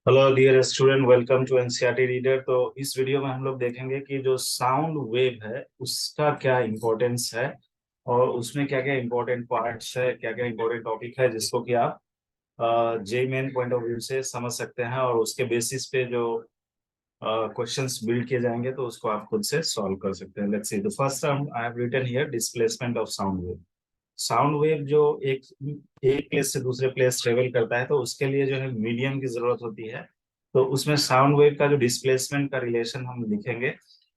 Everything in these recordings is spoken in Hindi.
Hello dear student, welcome to NCERT reader. तो इस वीडियो में हम लोग देखेंगे कि जो साउंड वेव है उसका क्या इम्पोर्टेंस है और उसमें क्या क्या इम्पोर्टेंट पार्ट्स है, क्या क्या इम्पोर्टेंट टॉपिक है जिसको कि आप जे मेन पॉइंट ऑफ व्यू से समझ सकते हैं और उसके बेसिस पे जो क्वेश्चंस बिल्ड किए जाएंगे तो उसको आप खुद से सॉल्व कर सकते हैं। Let's see the first term I have written here, displacement of sound wave. Sound wave जो एक एक प्लेस से दूसरे प्लेस ट्रेवल करता है तो उसके लिए जो है मीडियम की जरूरत होती है। तो उसमें साउंड वेव का जो डिस्प्लेसमेंट का रिलेशन हम लिखेंगे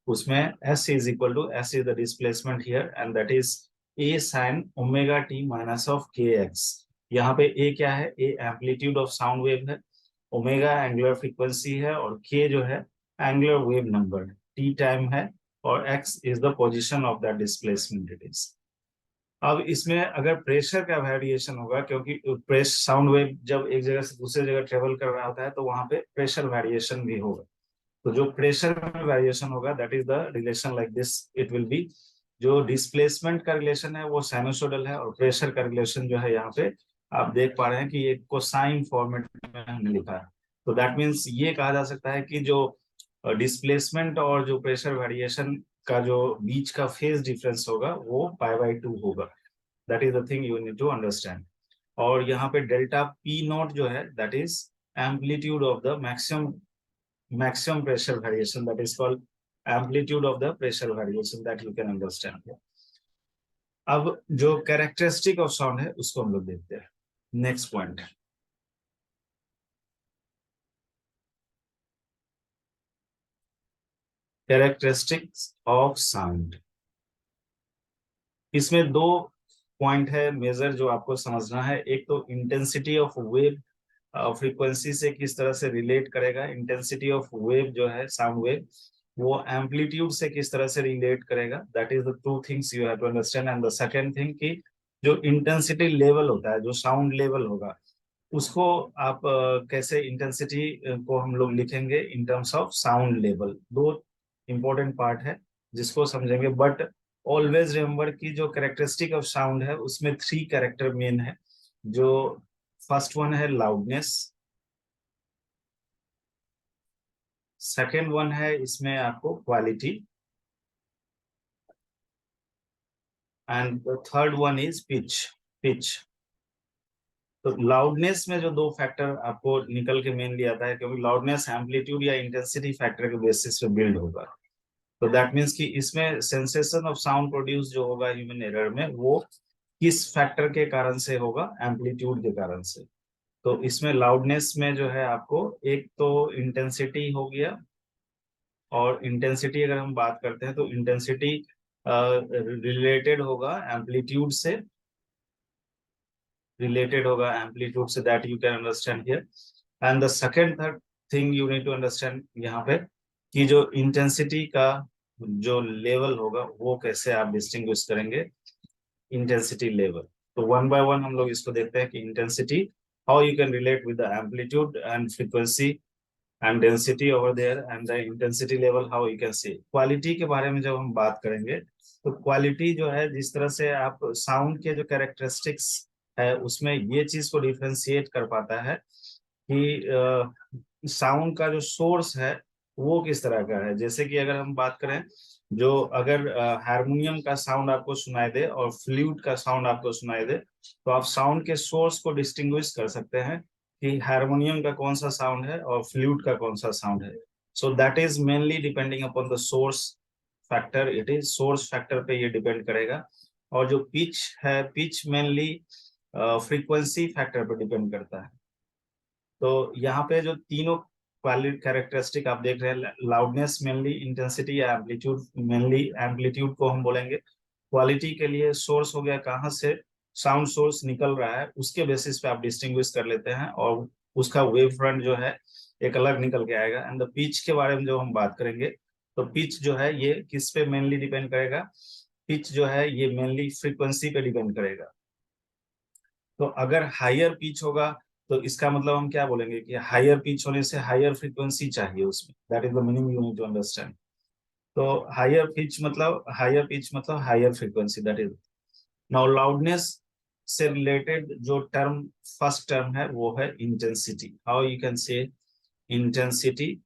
उसमें S is equal to S is the displacement here and that is A sine omega T minus of के एक्स। यहाँ पे ए क्या है? A amplitude of sound wave है, ओमेगा एंगुलर फ्रीक्वेंसी है और के जो है angular wave number, T time है और X is the position of that displacement it is. अब इसमें अगर प्रेशर का वेरिएशन होगा, क्योंकि प्रेस साउंड वेव जब एक जगह से दूसरी जगह ट्रेवल कर रहा होता है तो वहां पे प्रेशर वेरिएशन भी होगा। तो जो प्रेशर में वेरिएशन होगा that is the relation like this it will B. जो डिस्प्लेसमेंट का रिलेशन है वो साइनसोइडल है और प्रेशर का रिलेशन जो है यहाँ पे आप देख पा रहे हैं कि ये कोसाइन फॉर्मेट में हमने लिखा है। तो दैट मीन्स ये कहा जा सकता है कि जो डिस्प्लेसमेंट और जो प्रेशर वेरिएशन का जो बीच का फेज डिफरेंस होगा वो पाई बाई 2 होगा। That is the thing you need to understand. और यहाँ पे डेल्टा पी नॉट जो है that is amplitude of the maximum pressure variation, that is called amplitude of the pressure variation that you can understand. अब जो कैरेक्टरिस्टिक ऑफ साउंड है उसको हम लोग देखते हैं। Next point, characteristics of sound. इसमें दो पॉइंट है मेजर जो आपको समझना है। एक तो इंटेंसिटी ऑफ वेव, फ्रीक्वेंसी से किस तरह से रिलेट करेगा। इंटेंसिटी ऑफ वेव जो है साउंड वेव वो एम्पलीट्यूड से किस तरह से रिलेट करेगा। That is the two things you have to understand. And the second thing कि जो इंटेंसिटी लेवल होता है, जो साउंड लेवल होगा उसको आप कैसे इंटेंसिटी को हम लोग लिखेंगे इन टर्म्स ऑफ साउंड लेवल। दो इंपॉर्टेंट पार्ट है जिसको समझेंगे। बट ऑलवेज रिमेम्बर कि जो कैरेक्टरिस्टिक ऑफ साउंड है उसमें थ्री कैरेक्टर मेन है। जो फर्स्ट वन है लाउडनेस, सेकेंड वन है इसमें आपको quality and the third one is pitch. Pitch. तो लाउडनेस में जो दो फैक्टर आपको निकल के मेनली आता है, क्योंकि लाउडनेस एम्पलीट्यूड या इंटेंसिटी फैक्टर के बेसिस पे बिल्ड होगा। तो दैट मीन्स कि इसमें सेंसेशन ऑफ साउंड प्रोड्यूस जो होगा ह्यूमन एरर में वो किस फैक्टर के कारण से होगा? एम्पलीट्यूड के कारण से। तो इसमें लाउडनेस में जो है आपको एक तो इंटेंसिटी हो गया, और इंटेंसिटी अगर हम बात करते हैं तो इंटेंसिटी रिलेटेड होगा एम्पलीट्यूड से, that you can understand here. And the second third thing you need to understand यहाँ पे कि जो इंटेंसिटी का जो लेवल होगा वो कैसे आप डिस्टिंग्विश करेंगे इंटेंसिटी लेवल। तो वन बाय वन हम लोग इसको देखते हैं कि intensity how you can relate with the amplitude and frequency and density over there and the intensity level how you can see. Quality के बारे में जब हम बात करेंगे तो क्वालिटी जो है जिस तरह से आप साउंड के जो कैरेक्टरिस्टिक्स है उसमें ये चीज को डिफ्रेंशिएट कर पाता है कि साउंड का जो सोर्स है वो किस तरह का है। जैसे कि अगर हम बात करें, जो अगर हारमोनियम का साउंड आपको सुनाई दे और फ्लूट का साउंड आपको सुनाई दे तो आप साउंड के सोर्स को डिस्टिंग्विश कर सकते हैं कि हारमोनियम का कौन सा साउंड है और फ्लूट का कौन सा साउंड है। So that is mainly depending upon the source factor. It is source factor पे ये डिपेंड करेगा। और जो पिच है, पिच मेनली फ्रीक्वेंसी फैक्टर पे डिपेंड करता है। तो यहाँ पे जो तीनों क्वालिटी कैरेक्टरिस्टिक आप देख रहे हैं, लाउडनेस मेनली, इंटेंसिटी या एम्पलीट्यूड मेनली, एम्पलीट्यूड को हम बोलेंगे। क्वालिटी के लिए सोर्स हो गया कहाँ से साउंड सोर्स निकल रहा है उसके बेसिस पे आप डिस्टिंग्विश कर लेते हैं और उसका वेव फ्रंट जो है एक अलग निकल के आएगा। एंड द पिच के बारे में जो हम बात करेंगे तो पिच जो है ये किस पे मेनली डिपेंड करेगा? पिच जो है ये मेनली फ्रीक्वेंसी पे डिपेंड करेगा। तो अगर हायर पिच होगा तो इसका मतलब हम क्या बोलेंगे कि हायर पिच होने से हायर फ्रीक्वेंसी चाहिए उसमें। That is the meaning you need to understand. तो हायर पिच मतलब higher frequency, that is. Now loudness से रिलेटेड जो टर्म फर्स्ट टर्म है वो है intensity. How you can say intensity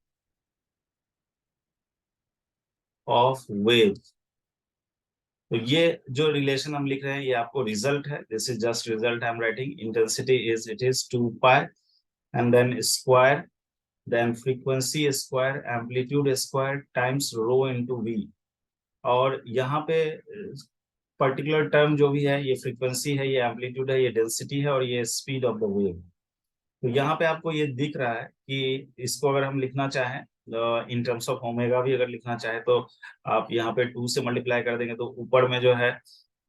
of wave. तो ये जो रिलेशन हम लिख रहे हैं ये आपको रिजल्ट है, this is just result I am writing. Intensity is it is 2 pi and then square, then frequency square, amplitude square times rho into V. और यहाँ पे पर्टिकुलर टर्म जो भी है, ये फ्रीक्वेंसी है, ये एम्पलीट्यूड है, ये डेंसिटी है और ये स्पीड ऑफ द वेव। तो यहाँ पे आपको ये दिख रहा है कि इसको अगर हम लिखना चाहें इन टर्म्स ऑफ ओमेगा भी अगर लिखना चाहे तो आप यहाँ पे 2 से मल्टीप्लाई कर देंगे तो ऊपर में जो है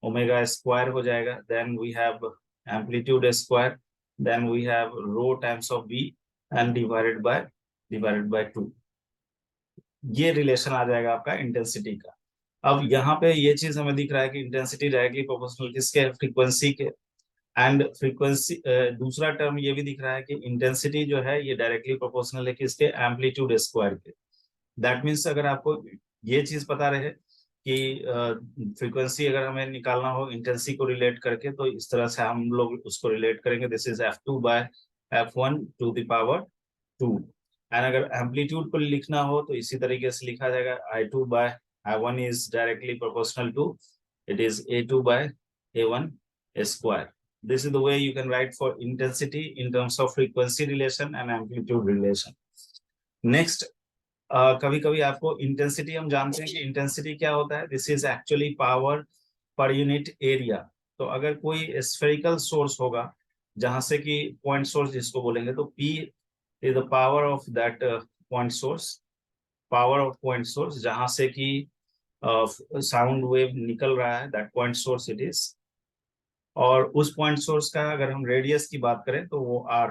ओमेगा स्क्वायर हो जाएगा, then we have amplitude square, then we have rho times of B and divided by 2। ये रिलेशन आ जाएगा आपका इंटेंसिटी का। अब यहाँ पे ये चीज हमें दिख रहा है कि इंटेंसिटी डायरेक्टली प्रोपोर्शनल किसके, फ्रीक्वेंसी के। एंड फ्रीक्वेंसी दूसरा टर्म ये भी दिख रहा है कि इंटेंसिटी जो है ये डायरेक्टली प्रोपोर्शनल है किसके, एम्पलीट्यूड स्क्वायर के। दैट मीन्स अगर आपको ये चीज पता रहे कि फ्रीक्वेंसी अगर हमें निकालना हो इंटेंसिटी को रिलेट करके तो इस तरह से हम लोग उसको रिलेट करेंगे, this is f2 by f1 to the power 2। एंड अगर एम्पलीट्यूड को लिखना हो तो इसी तरीके से लिखा जाएगा I2 by I1 is directly proportional to, it is A2 by A1 square. This is the way you can write for intensity in terms of frequency relation and amplitude relation. Next, कभी कभी आपको इंटेंसिटी, हम जानते हैं कि इंटेंसिटी क्या होता है, this is actually power per unit area. तो अगर कोई स्फेरिकल सोर्स होगा जहां से कि पॉइंट सोर्स जिसको बोलेंगे, तो P is the power of that point source, power of point source जहां से कि साउंड वेव निकल रहा है, that point source it is. और उस पॉइंट सोर्स का अगर हम रेडियस की बात करें तो वो R।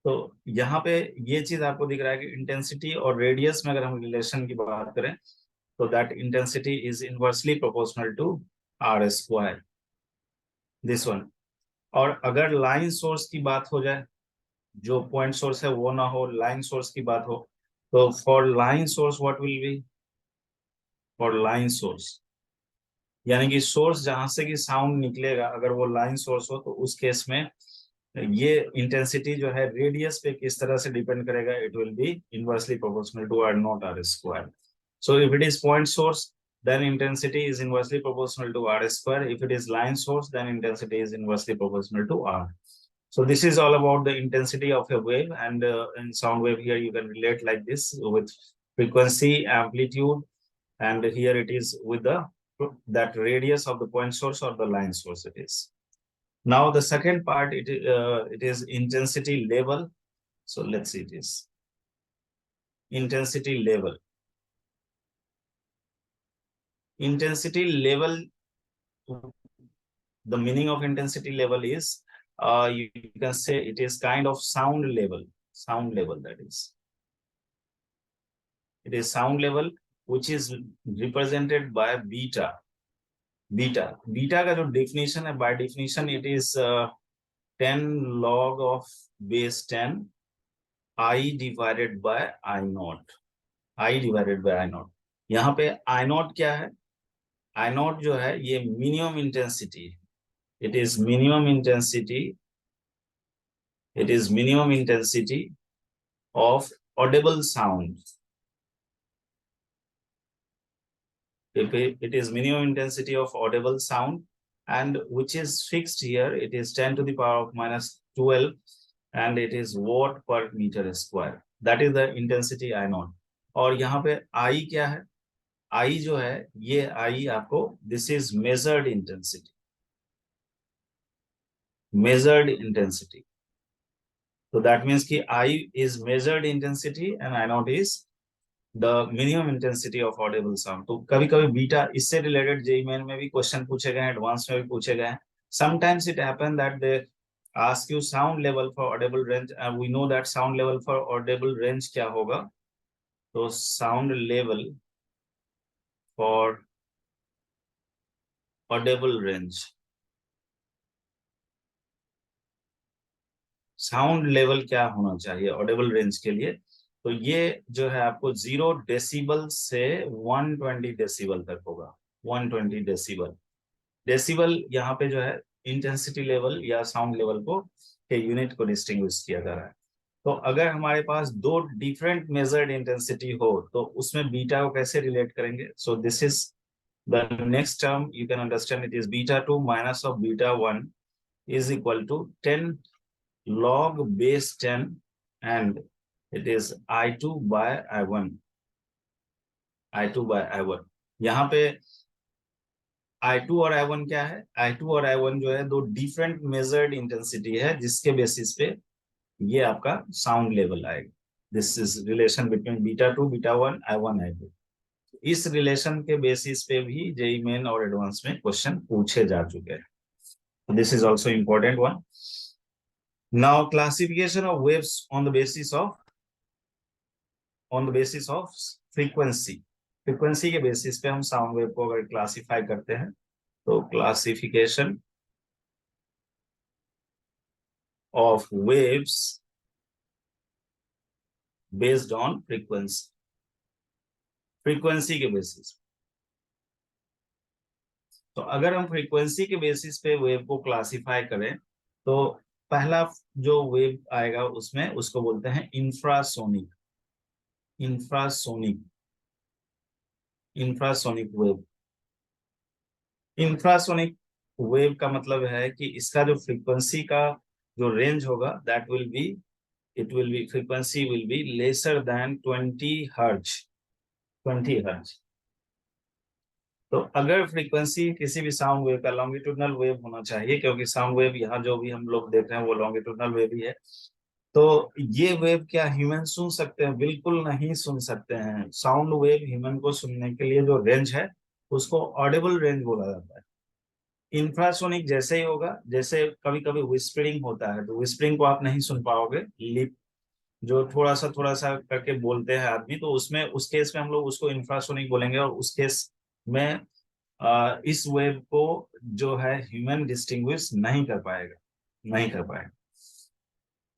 तो यहाँ पे ये चीज आपको दिख रहा है कि इंटेंसिटी और रेडियस में अगर हम रिलेशन की बात करें तो that intensity is inversely proportional to R square, this one. और अगर लाइन सोर्स की बात हो जाए, जो पॉइंट सोर्स है वो ना हो, लाइन सोर्स की बात हो, तो for line source what will be, for line source यानी कि सोर्स जहां से कि साउंड निकलेगा अगर वो लाइन सोर्स हो तो उस केस में ये इंटेंसिटी जो है रेडियस पे किस तरह से डिपेंड करेगा, it will be inversely proportional to R not R square. So if it is point source then intensity is inversely proportional to R square. If it is line source, then intensity is inversely proportional to R. So this is all about the intensity of a wave, and in sound wave here you can relate like this with frequency, amplitude, and here it is with the that radius of the point source or the line source it is. Now the second part, it is intensity level. So let's see, it is intensity level. Intensity level, the meaning of intensity level is you can say it is kind of sound level, that is. It is sound level which is represented by beta. Beta का जो definition है, by definition it is 10 log of base 10 I divided by I naught. I divided by I naught. यहाँ पे I naught क्या है? I naught जो है ये minimum intensity. It is minimum intensity. It is minimum intensity of audible sound. It is minimum intensity of audible sound, and which is fixed here. It is 10 to the power of minus 12, and it is watt per meter square. That is the intensity I naught. और यहाँ पे I क्या है? I जो है ये I आपको, this is measured intensity. Measured intensity. So that means कि I is measured intensity and I naught is the minimum intensity of audible sound. तो कभी कभी बीटा इससे रिलेटेड जेईई मेन में भी क्वेश्चन पूछे गए हैं, एडवांस में भी पूछे गए हैं. Sometimes it happen that they ask you sound level for audible range, and we know that sound level for audible range क्या होगा. तो sound level for audible range, sound level क्या होना चाहिए ऑडिबल रेंज के लिए. तो ये जो है आपको 0 डेसिबल से 120 डेसिबल तक होगा. 120 डेसिबल. डेसिबल यहाँ पे जो है इंटेंसिटी लेवल या साउंड लेवल को के यूनिट को डिस्टिंग्विश किया जा रहा है. तो अगर हमारे पास दो डिफरेंट मेजर्ड इंटेंसिटी हो तो उसमें बीटा को कैसे रिलेट करेंगे? So this is the next term you can understand, it is β2 minus of β1 is equal to 10 log base 10 and it is I2 by I1, I2 by I1। यहाँ पे I2 और I1 क्या है? I2 और I1 जो है दो डिफरेंट मेजर्ड इंटेंसिटी है जिसके बेसिस पे ये आपका साउंड लेवल आएगा। This is relation between β2 β1 I1 I2। इस रिलेशन के बेसिस पे भी जेईई मेन और एडवांस में क्वेश्चन पूछे जा चुके हैं। This is also important one. Now classification of waves on the basis of frequency. Frequency के बेसिस पे हम साउंड वेव को अगर क्लासिफाई करते हैं तो classification of waves based on frequency, frequency के बेसिस। तो अगर हम फ्रीक्वेंसी के बेसिस पे वेव को क्लासिफाई करें तो पहला जो वेव आएगा उसमें उसको बोलते हैं infrasonic, infrasonic, infrasonic wave. Infrasonic wave का मतलब है कि इसका जो फ्रीक्वेंसी का जो रेंज होगा that will B, it will be frequency will be lesser than 20 hertz, 20 hertz। तो अगर फ्रीक्वेंसी किसी भी साउंड वेव का लॉन्गिट्यूडनल वेव होना चाहिए, क्योंकि साउंड वेव यहाँ जो भी हम लोग देख रहे हैं वो लॉन्गिट्यूडनल वेव ही है, तो ये वेव क्या ह्यूमन सुन सकते हैं? बिल्कुल नहीं सुन सकते हैं। साउंड वेव ह्यूमन को सुनने के लिए जो रेंज है उसको ऑडिबल रेंज बोला जाता है। इंफ्रासोनिक जैसे ही होगा, जैसे कभी कभी विस्परिंग होता है तो विस्परिंग को आप नहीं सुन पाओगे, लिप जो थोड़ा सा करके बोलते हैं आदमी, तो उसमें उस केस में हम लोग उसको इंफ्रासोनिक बोलेंगे। और उस केस में इस वेव को जो है ह्यूमन डिस्टिंग्विश नहीं कर पाएगा, नहीं कर पाएगा।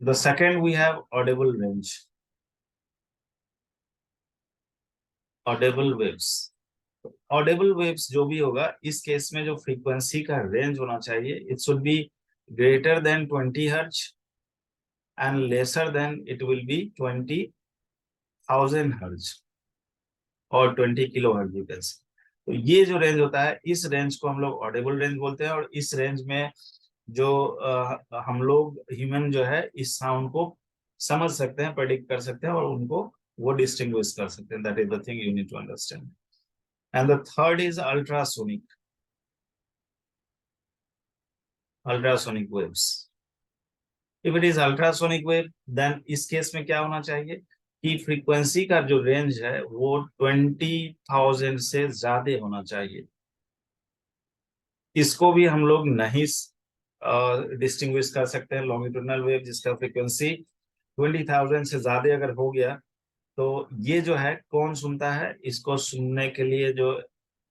The second we have audible range, audible waves. Audible waves जो भी होगा इस केस में जो फ्रीक्वेंसी का रेंज होना चाहिए it should be greater than 20 hertz and lesser than it will B 20,000 hertz और 20 किलो हर्ट्ज यू कैन से। तो ये जो रेंज होता है इस रेंज को हम लोग ऑडिबल रेंज बोलते हैं। और इस रेंज में जो हम लोग ह्यूमन जो है इस साउंड को समझ सकते हैं, प्रेडिक्ट कर सकते हैं और उनको वो डिस्टिंग्विश कर सकते हैं। That is the thing you need to understand. And the third is ultrasonic, ultrasonic waves. If it is ultrasonic wave then इस केस में क्या होना चाहिए कि फ्रीक्वेंसी का जो रेंज है वो 20,000 से ज्यादा होना चाहिए। इसको भी हम लोग नहीं डिस्टिंग्विश कर सकते हैं। लॉन्गिट्यूडनल वेव जिसका फ्रीक्वेंसी 20,000 से ज्यादा अगर हो गया तो ये जो है कौन सुनता है? इसको सुनने के लिए जो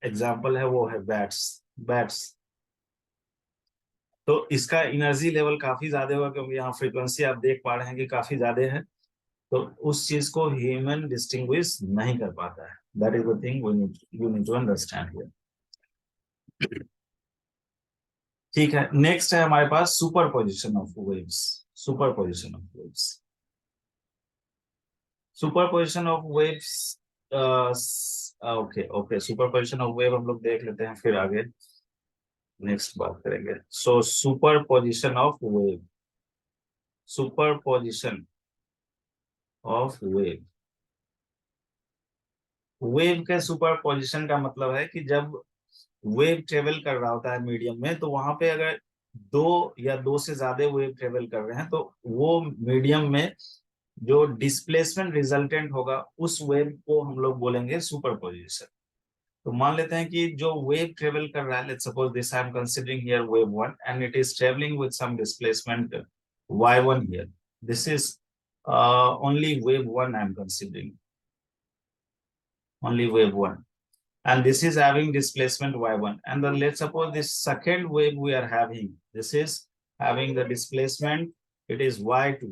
एग्जाम्पल है वो है बैट्स, बैट्स। तो इसका एनर्जी लेवल काफी ज्यादा होगा क्योंकि यहाँ फ्रीक्वेंसी आप देख पा रहे हैं कि काफी ज्यादा है, तो उस चीज को ह्यूमन डिस्टिंग्विश नहीं कर पाता है। That is the thing you need to understand here. ठीक है, नेक्स्ट है हमारे पास superposition of waves, superposition of waves, superposition of waves. Okay okay, superposition of wave हम लोग देख लेते हैं, फिर आगे नेक्स्ट बात करेंगे। So superposition of wave, superposition of wave. Wave के सुपरपोजिशन का मतलब है कि जब वेव ट्रेवल कर रहा होता है मीडियम में, तो वहां पे अगर दो या दो से ज्यादा वेव ट्रेवल कर रहे हैं तो वो मीडियम में जो डिस्प्लेसमेंट रिजल्टेंट होगा उस वेव को हम लोग बोलेंगे सुपरपोजिशन। तो मान लेते हैं कि जो वेव ट्रेवल कर रहा है, let's suppose this I am considering here wave 1 and it is travelling with some displacement y1 here. This is only wave 1 I am considering, only wave 1, and this is having displacement y1, and then let's suppose this second wave we are having, this is having the displacement, it is y2,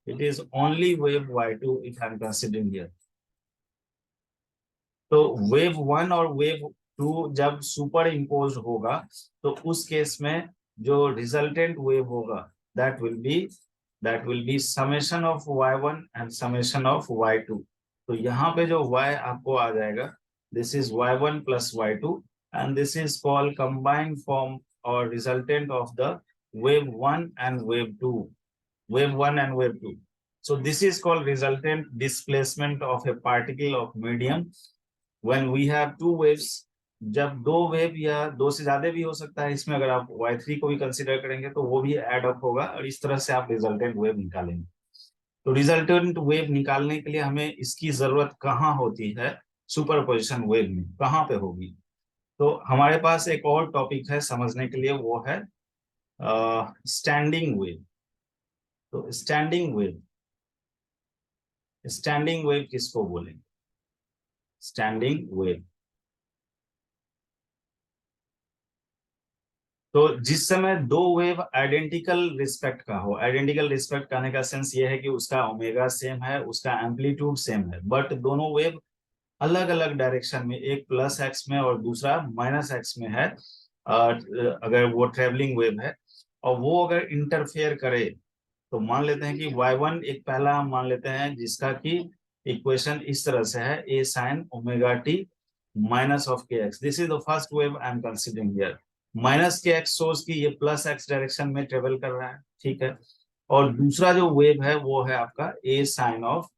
it is only wave y2 if I'm considering here। तो वेव 1 और वेव 2 जब सुपर इम्पोज होगा तो उस केस में जो रिजल्टेंट वेव होगा that will be that will be summation of y1 and summation of y2। तो यहाँ पे जो y आपको आ जाएगा, this is y1 plus y2 and this is called combined form और resultant of the wave 1 and wave 2, wave 1 and wave 2. So this is called resultant displacement of a particle of medium when we have two waves। जब दो वेव या दो से ज्यादा भी हो सकता है इसमें, अगर आप y3 को भी कंसीडर करेंगे तो वो भी एड अप होगा और इस तरह से आप रिजल्टेंट वेव निकालेंगे। तो रिजल्टेंट वेव निकालने के लिए हमें इसकी जरूरत कहाँ होती है, सुपरपोजिशन वेव में कहाँ पे होगी। तो हमारे पास एक और टॉपिक है समझने के लिए, वो है स्टैंडिंग वेव। तो स्टैंडिंग वेव किसको बोलेंगे, स्टैंडिंग वेव। तो जिस समय दो वेव आइडेंटिकल रिस्पेक्ट का हो, आइडेंटिकल रिस्पेक्ट कहने का सेंस ये है कि उसका ओमेगा सेम है, उसका एम्पलीट्यूड सेम है, बट दोनों वेव अलग अलग डायरेक्शन में, एक प्लस एक्स में और दूसरा माइनस एक्स में है, अगर वो ट्रेवलिंग वेव है और वो अगर इंटरफेयर करे, तो मान लेते हैं कि y1 एक पहला हम मान लेते हैं जिसका कि इक्वेशन इस तरह से है, a sin omega T minus of के x. This is the first wave I am considering here. Minus k x source की ये प्लस एक्स डायरेक्शन में ट्रेवल कर रहा है, ठीक है। और दूसरा जो वेव है वो है आपका a sin of,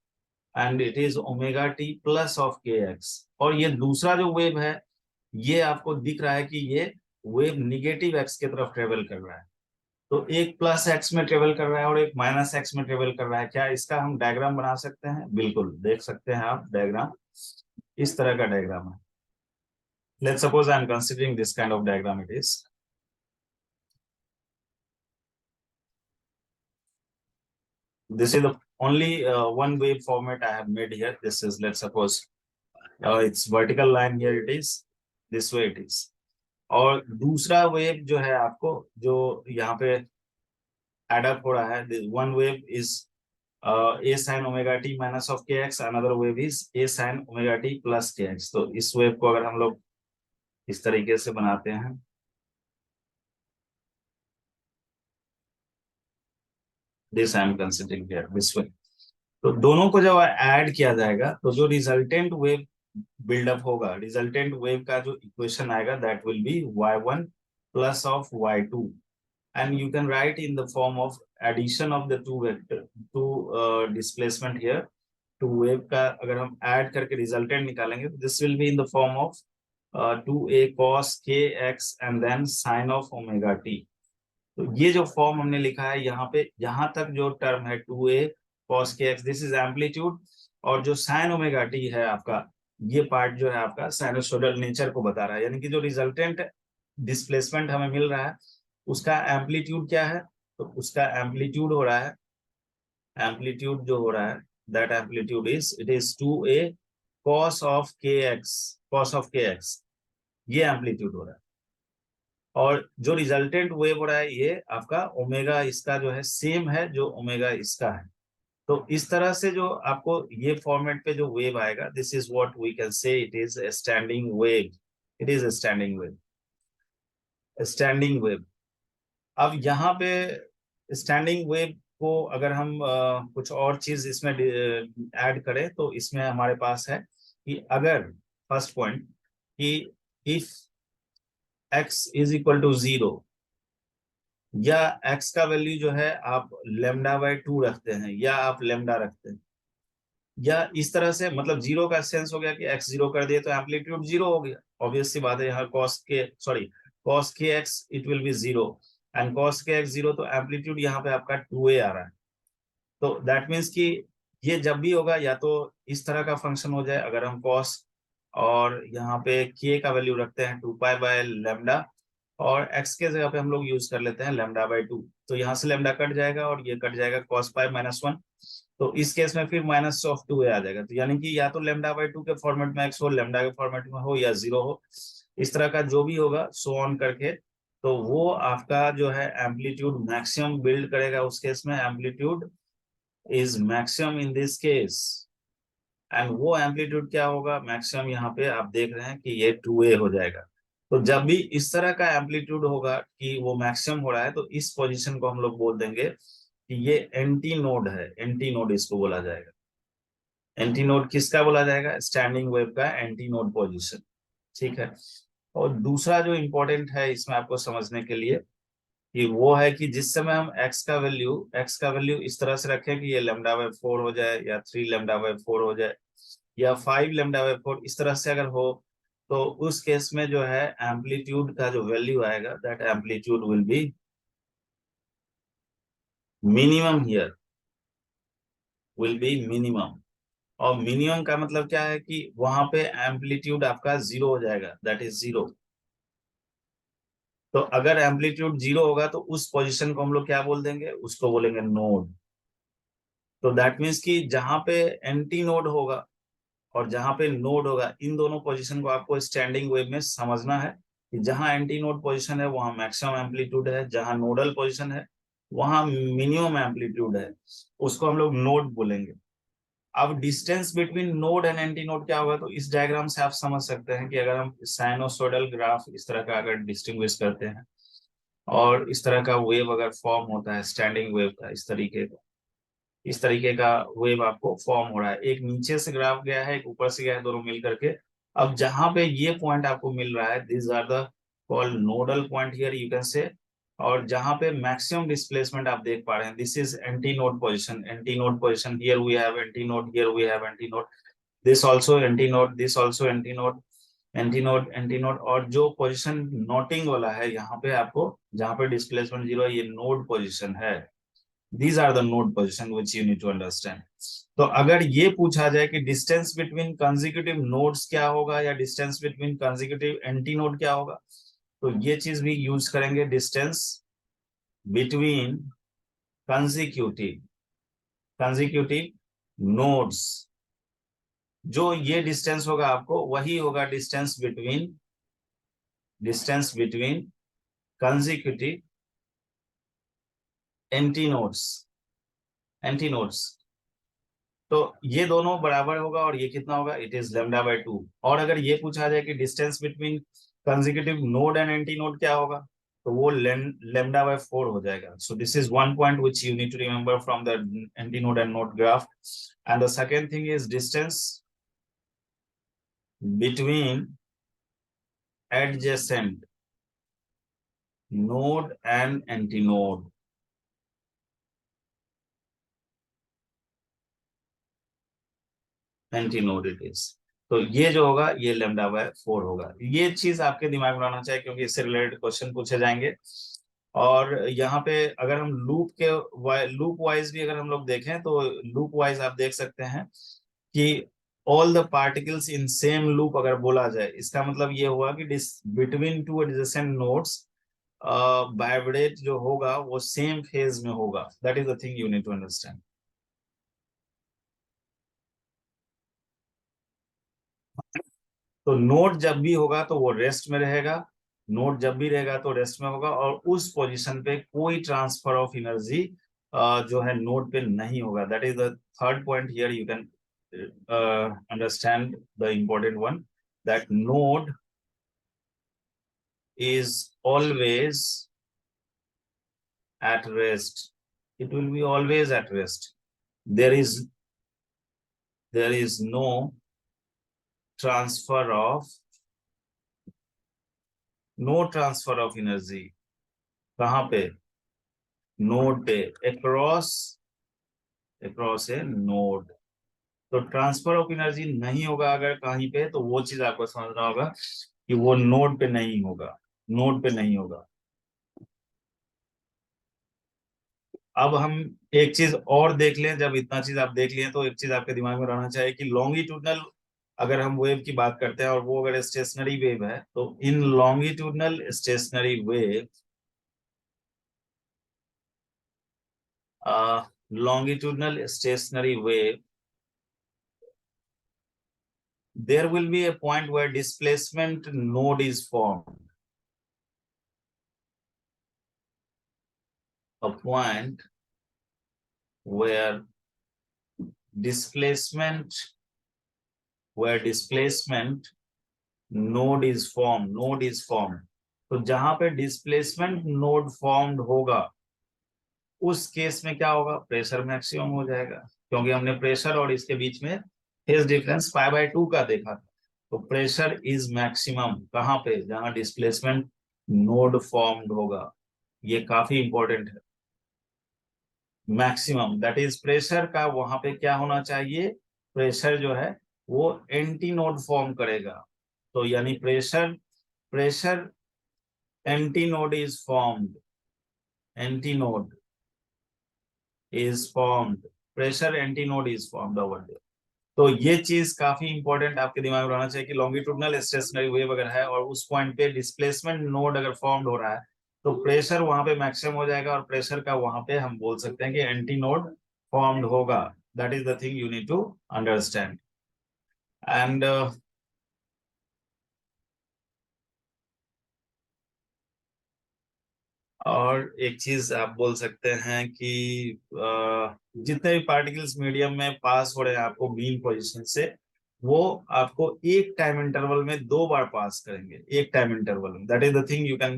and it is omega t plus of के एक्स। और ये दूसरा जो वेव है, ये आपको दिख रहा है कि ये वेव निगेटिव एक्स की तरफ ट्रेवल कर रहा है। तो एक प्लस एक्स में ट्रेवल कर रहा है और एक माइनस एक्स में ट्रेवल कर रहा है। क्या इसका हम डायग्राम बना सकते हैं? बिल्कुल देख सकते हैं आप डायग्राम, इस तरह का डायग्राम है। Let's suppose I am considering this kind of diagram it is. This is the only one wave format I have made here. This is, let's suppose, it's vertical line here, it is this way it is। और दूसरा वेव जो है आपको, जो यहाँ पे एड अप हो रहा है, one wave is a sin omega T minus of के x, another wave is a sin omega t plus k x. तो इस वेव को अगर हम लोग इस तरीके से बनाते हैं, this I am considering here this way. तो दोनों को जब ऐड किया जाएगा तो जो रिजल्टेंट वेव बिल्डअप होगा, रिजल्टेंट वेव का जो इक्वेशन आएगा, that will be y1 plus of y2 and you can write in the form of addition of the two vector, two displacement here, two wave का अगर हम ऐड करके रिजल्टेंट निकालेंगे, this will be in the form of 2a cos kx and then sin of omega T. तो ये जो फॉर्म हमने लिखा है यहाँ पे, यहाँ तक जो टर्म है 2a cos kx, this is amplitude, और जो sin ओमेगा टी है आपका, ये पार्ट जो है आपका साइनसोइडल नेचर को बता रहा है। यानी कि जो रिजल्टेंट डिस्प्लेसमेंट हमें मिल रहा है उसका एम्पलीट्यूड क्या है, तो उसका एम्पलीट्यूड हो रहा है, एम्पलीट्यूड जो हो रहा है, that amplitude is, it is 2a cos of kx, cos of kx, ये एम्पलीट्यूड हो रहा है। और जो रिजल्टेंट वेव हो रहा है ये आपका ओमेगा इसका जो है सेम है जो ओमेगा इसका है। तो इस तरह से जो आपको ये फॉर्मेट पे जो वेव आएगा, this is what we can say, it is a standing wave, it is a standing wave, standing wave. अब यहाँ पे स्टैंडिंग वेव को अगर हम कुछ और चीज इसमें ऐड करें, तो इसमें हमारे पास है कि अगर फर्स्ट पॉइंट कि if x is equal to 0, या x का वैल्यू जो है आप लेमडा बाय 2 रखते हैं या आप लेमडा रखते हैं, या इस तरह से, मतलब जीरो का सेंस हो गया कि x जीरो कर दिए तो एम्पलीट्यूड जीरो हो गया, ऑब्वियस सी बात है। यहाँ cos के x it will B zero, and cos के x जीरो, तो एम्पलीट्यूड यहाँ पे आपका 2a आ रहा है। तो दैट मीन्स कि ये जब भी होगा या तो इस तरह का फंक्शन हो जाए, अगर हम cos और यहाँ पे k का वैल्यू रखते हैं 2 पाई बाय लेमडा, और x के जगह पे हम लोग यूज कर लेते हैं लेमडा बाय 2, तो यहाँ से लेमडा कट जाएगा और ये कट जाएगा cos पाई माइनस 1। तो इस केस में फिर माइनस ऑफ 2 आ जाएगा। तो यानी कि या तो लेमडा बाय 2 के फॉर्मेट में x हो, लेमडा के फॉर्मेट में हो, या जीरो हो, इस तरह का जो भी होगा सो ऑन करके, तो वो आपका जो है एम्पलीट्यूड मैक्सिमम बिल्ड करेगा। उस केस में amplitude is maximum in this case, and वो एम्पलीट्यूड क्या होगा मैक्सिमम, यहाँ पे आप देख रहे हैं कि ये 2a हो जाएगा। तो जब भी इस तरह का एम्पलीट्यूड होगा कि वो मैक्सिमम हो रहा है, तो इस पोजीशन को हम लोग बोल देंगे कि ये एंटी नोड है, एंटी नोड इसको बोला जाएगा। एंटी नोड किसका बोला जाएगा? स्टैंडिंग वेव का एंटी नोड पोजीशन, ठीक है। और दूसरा जो इंपॉर्टेंट है इसमें आपको समझने के लिए कि वो है कि जिस समय हम x का वैल्यू इस तरह से रखें कि ये λ/4 हो जाए, या 3 λ/4 हो जाए, या 5 λ/4, इस तरह से अगर हो, तो उस केस में जो है एम्पलीट्यूड का जो वैल्यू आएगा, that amplitude will be minimum here, will be minimum. और मिनिमम का मतलब क्या है कि वहां पे एम्पलीट्यूड आपका जीरो हो जाएगा, दैट इज जीरो। तो अगर एम्पलीट्यूड जीरो होगा तो उस पोजीशन को हम लोग क्या बोल देंगे? उसको बोलेंगे नोड। तो दैट मीन्स कि जहां पे एंटी नोड होगा और जहां पे नोड होगा, इन दोनों पोजीशन को आपको स्टैंडिंग वेव में समझना है कि जहां एंटी नोड पोजीशन है वहां मैक्सिमम एम्पलीट्यूड है, जहां नोडल पोजीशन है वहां मिनिमम एम्पलीट्यूड है, उसको हम लोग नोड बोलेंगे। अब distance between node and anti node क्या होगा? तो इस डायग्राम से आप समझ सकते हैं कि अगर हम साइनोसोडल ग्राफ इस तरह का अगर डिस्टिंग्विश करते हैं और इस तरह का वेव अगर फॉर्म होता है स्टैंडिंग वेव का, इस तरीके का वेव आपको फॉर्म हो रहा है, एक नीचे से ग्राफ गया है, एक ऊपर से गया है, दोनों मिल करके। अब जहां पे ये पॉइंट आपको मिल रहा है, this are the called nodal point here you can say. और जहां पे मैक्सिमम डिस्प्लेसमेंट आप देख पा रहे हैं, this is antinode position, antinode position, here we have antinode, here we have antinode, this also antinode, this also antinode, antinode, antinode. और जो पोजिशन नोटिंग वाला है यहाँ पे आपको, जहां पे डिस्प्लेसमेंट जीरो है, ये नोड पोजिशन है। These are the node position which you need to understand. तो अगर ये पूछा जाए कि डिस्टेंस बिटवीन कंसेक्यूटिव नोड्स क्या होगा या distance between consecutive anti node क्या होगा, तो ये चीज भी यूज करेंगे, distance between consecutive consecutive nodes. जो ये डिस्टेंस होगा आपको वही होगा distance between consecutive anti nodes. तो ये दोनों बराबर होगा और ये कितना होगा? It is λ/2। और अगर ये पूछा जाए कि distance between consecutive node and anti node क्या होगा, तो वो λ/4 हो जाएगा। So this is one point which you need to remember from the antinode and node graph. And the second thing is distance between adjacent node and antinode। Antinode it is. तो ये जो होगा ये λ/4 होगा। ये चीज आपके दिमाग में आना चाहिए क्योंकि इससे रिलेटेड क्वेश्चन पूछे जाएंगे। और यहाँ पे अगर हम लूप वाइज भी अगर हम लोग देखें तो लूप वाइज आप देख सकते हैं कि all the particles in same loop अगर बोला जाए, इसका मतलब ये हुआ कि between two adjacent nodes vibrate जो होगा वो सेम फेज में होगा। That is the thing you need to understand. तो नोड जब भी होगा तो वो रेस्ट में रहेगा, नोड जब भी रहेगा तो रेस्ट में होगा, और उस पोजीशन पे कोई ट्रांसफर ऑफ एनर्जी जो है नोड पे नहीं होगा। That is the third point here you can understand the important one, that node is always at rest. It will be always at rest. There is no transfer of energy। कहाँ पे? नोड पे, अक्रॉस ए नोड। तो ट्रांसफर ऑफ एनर्जी नहीं होगा अगर कहीं पे, तो वो चीज आपको समझना होगा कि वो नोड पे नहीं होगा, नोड पे नहीं होगा। अब हम एक चीज और देख लें, जब इतना चीज आप देख लिए तो एक चीज आपके दिमाग में रहना चाहिए कि लॉन्गिट्यूडनल अगर हम वेव की बात करते हैं और वो अगर स्टेशनरी वेव है, तो इन longitudinal stationary wave, there will be a point where displacement node is formed, a point where displacement node is formed। तो जहां पे डिस्प्लेसमेंट नोड फॉर्म्ड होगा उस केस में क्या होगा, प्रेशर मैक्सिमम हो जाएगा, क्योंकि हमने प्रेशर और इसके बीच में फेज डिफरेंस π/2 का देखा था। तो प्रेशर इज मैक्सिमम कहाँ पे, जहां डिस्प्लेसमेंट नोड फॉर्म्ड होगा। ये काफी इंपॉर्टेंट है। मैक्सिमम दैट इज प्रेशर का वहां पे क्या होना चाहिए, प्रेशर जो है वो एंटी नोड फॉर्म करेगा। तो यानी pressure pressure antinode is formed, antinode is formed, pressure antinode is formed over there. तो ये चीज काफी इंपॉर्टेंट आपके दिमाग में रहना चाहिए कि लॉन्गिट्यूडनल स्टेशनरी वेव अगर है और उस पॉइंट पे डिस्प्लेसमेंट नोड अगर फॉर्म्ड हो रहा है, तो प्रेशर वहां पे मैक्सिमम हो जाएगा और प्रेशर का वहां पे हम बोल सकते हैं कि एंटी नोड फॉर्म्ड होगा। That is the thing you need to understand. And और एक चीज आप बोल सकते हैं कि जितने भी पार्टिकल्स मीडियम में पास हो रहे हैं आपको मीन पोजीशन से, वो आपको एक टाइम इंटरवल में 2 बार पास करेंगे, एक टाइम इंटरवल में। That is the thing you can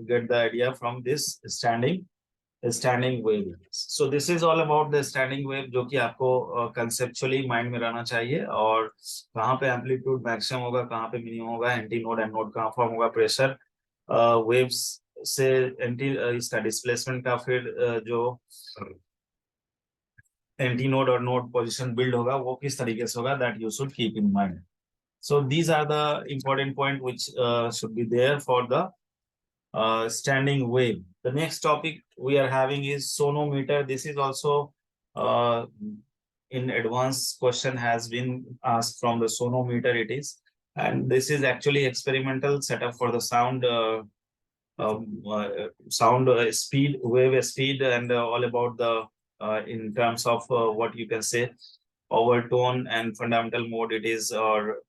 get the idea from this standing wave. So this is all about the standing wave, जो कि आपको कंसेप्चुअली माइंड में रहना चाहिए। और कहाँ पे एम्पलीट्यूड मैक्सिमम होगा, कहाँ पे मिनिमम होगा, एंटी नोड एंड नोड कहाँ फॉर्म होगा, प्रेशर वेव्स से एंटी इसका डिस्प्लेसमेंट का फिर जो एंटी नोड और नोड पोजीशन बिल्ड होगा वो किस तरीके से होगा, that you should keep in mind. So these are the important point which should be there for the standing wave. The next topic we are having is sonometer. This is also uh, in advancce question has been asked from the sonometer it is, and this is actually experimental setup for the sound speed, wave speed, and all about the in terms of what you can say overtone and fundamental mode it is, or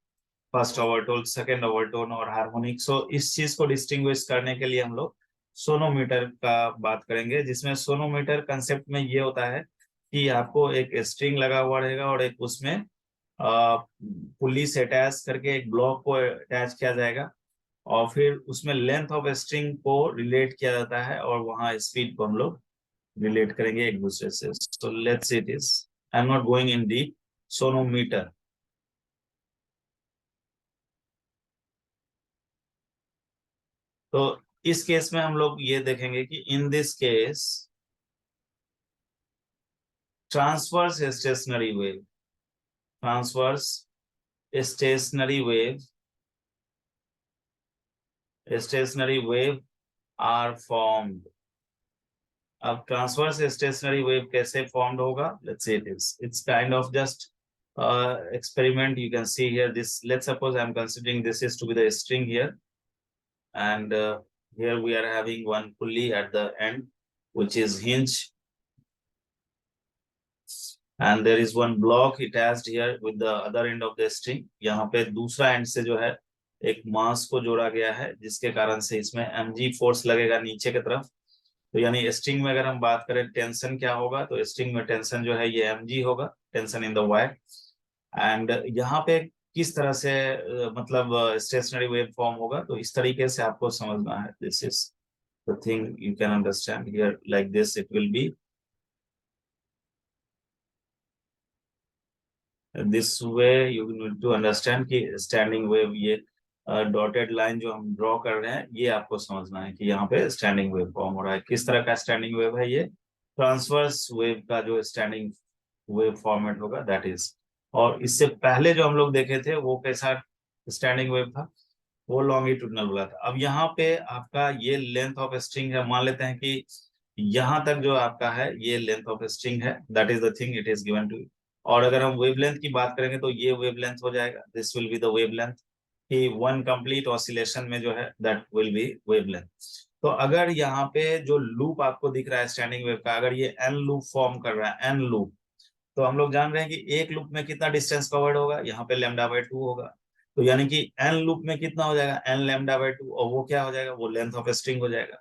first overtone, second overtone और हार्मोनिक। सो इस चीज को डिस्टिंग्विश करने के लिए हम लोग सोनोमीटर का बात करेंगे, जिसमें सोनोमीटर कंसेप्ट में ये होता है कि आपको एक स्ट्रिंग लगा हुआ रहेगा और एक उसमें पुली से अटैच करके एक ब्लॉक को अटैच किया जाएगा, और फिर उसमें लेंथ ऑफ स्ट्रिंग को रिलेट किया जाता है और वहां स्पीड को हम लोग रिलेट करेंगे एक दूसरे से। So let's it is, I am not going in deep. Sonometer, तो इस केस में हम लोग ये देखेंगे कि in this case transverse stationary wave, transverse stationary wave, stationary wave are formed. अब ट्रांसवर्स स्टेशनरी वेव कैसे फॉर्म्ड होगा, let's see, it's kind of just experiment you can see here. This, let's suppose I'm considering this is to be the string here, and here we are having one pulley at the end which is hinge, and there is one block attached here with the other end of the string। यहाँ पे दूसरा एंड से जो है एक मास को जोड़ा गया है, जिसके कारण से इसमें mg फोर्स लगेगा नीचे की तरफ। तो यानी स्ट्रिंग में अगर हम बात करें टेंशन क्या होगा, तो स्ट्रिंग में टेंशन जो है ये mg होगा, tension in the wire. And यहाँ पे किस तरह से मतलब स्टेशनरी वेव फॉर्म होगा, तो इस तरीके से आपको समझना है। This is the thing you can understand here, like this it will be this way. You need to understand कि स्टैंडिंग वेव, ये डॉटेड लाइन जो हम ड्रॉ कर रहे हैं, ये आपको समझना है कि यहाँ पे स्टैंडिंग वेव फॉर्म हो रहा है। किस तरह का स्टैंडिंग वेव है, ये ट्रांसवर्स वेव का जो स्टैंडिंग वेव फॉर्मेट होगा, दैट इज। और इससे पहले जो हम लोग देखे थे वो कैसा स्टैंडिंग वेव था, वो लॉन्गिट्यूडनल वाला था। अब यहाँ पे आपका ये लेंथ ऑफ स्ट्रिंग है, मान लेते हैं कि यहाँ तक जो आपका है ये लेंथ ऑफ स्ट्रिंग है, that is the thing it is given to. और अगर हम वेवलेंथ की बात करेंगे तो ये वेवलेंथ हो जाएगा, this will be the wavelength, कि वन कंप्लीट ऑसिलेशन में जो है दैट विल बी वेवलेंथ। तो अगर यहाँ पे जो लूप आपको दिख रहा है स्टैंडिंग वेव का, अगर ये एन लूप फॉर्म कर रहा है, एन लूप, तो हम लोग जान रहे हैं कि एक लूप में कितना डिस्टेंस कवर्ड होगा, यहाँ पे λ/2 होगा। तो यानी कि एन लूप में कितना हो जाएगा, एन λ/2, और वो क्या हो जाएगा, वो लेंथ ऑफ स्ट्रिंग हो जाएगा।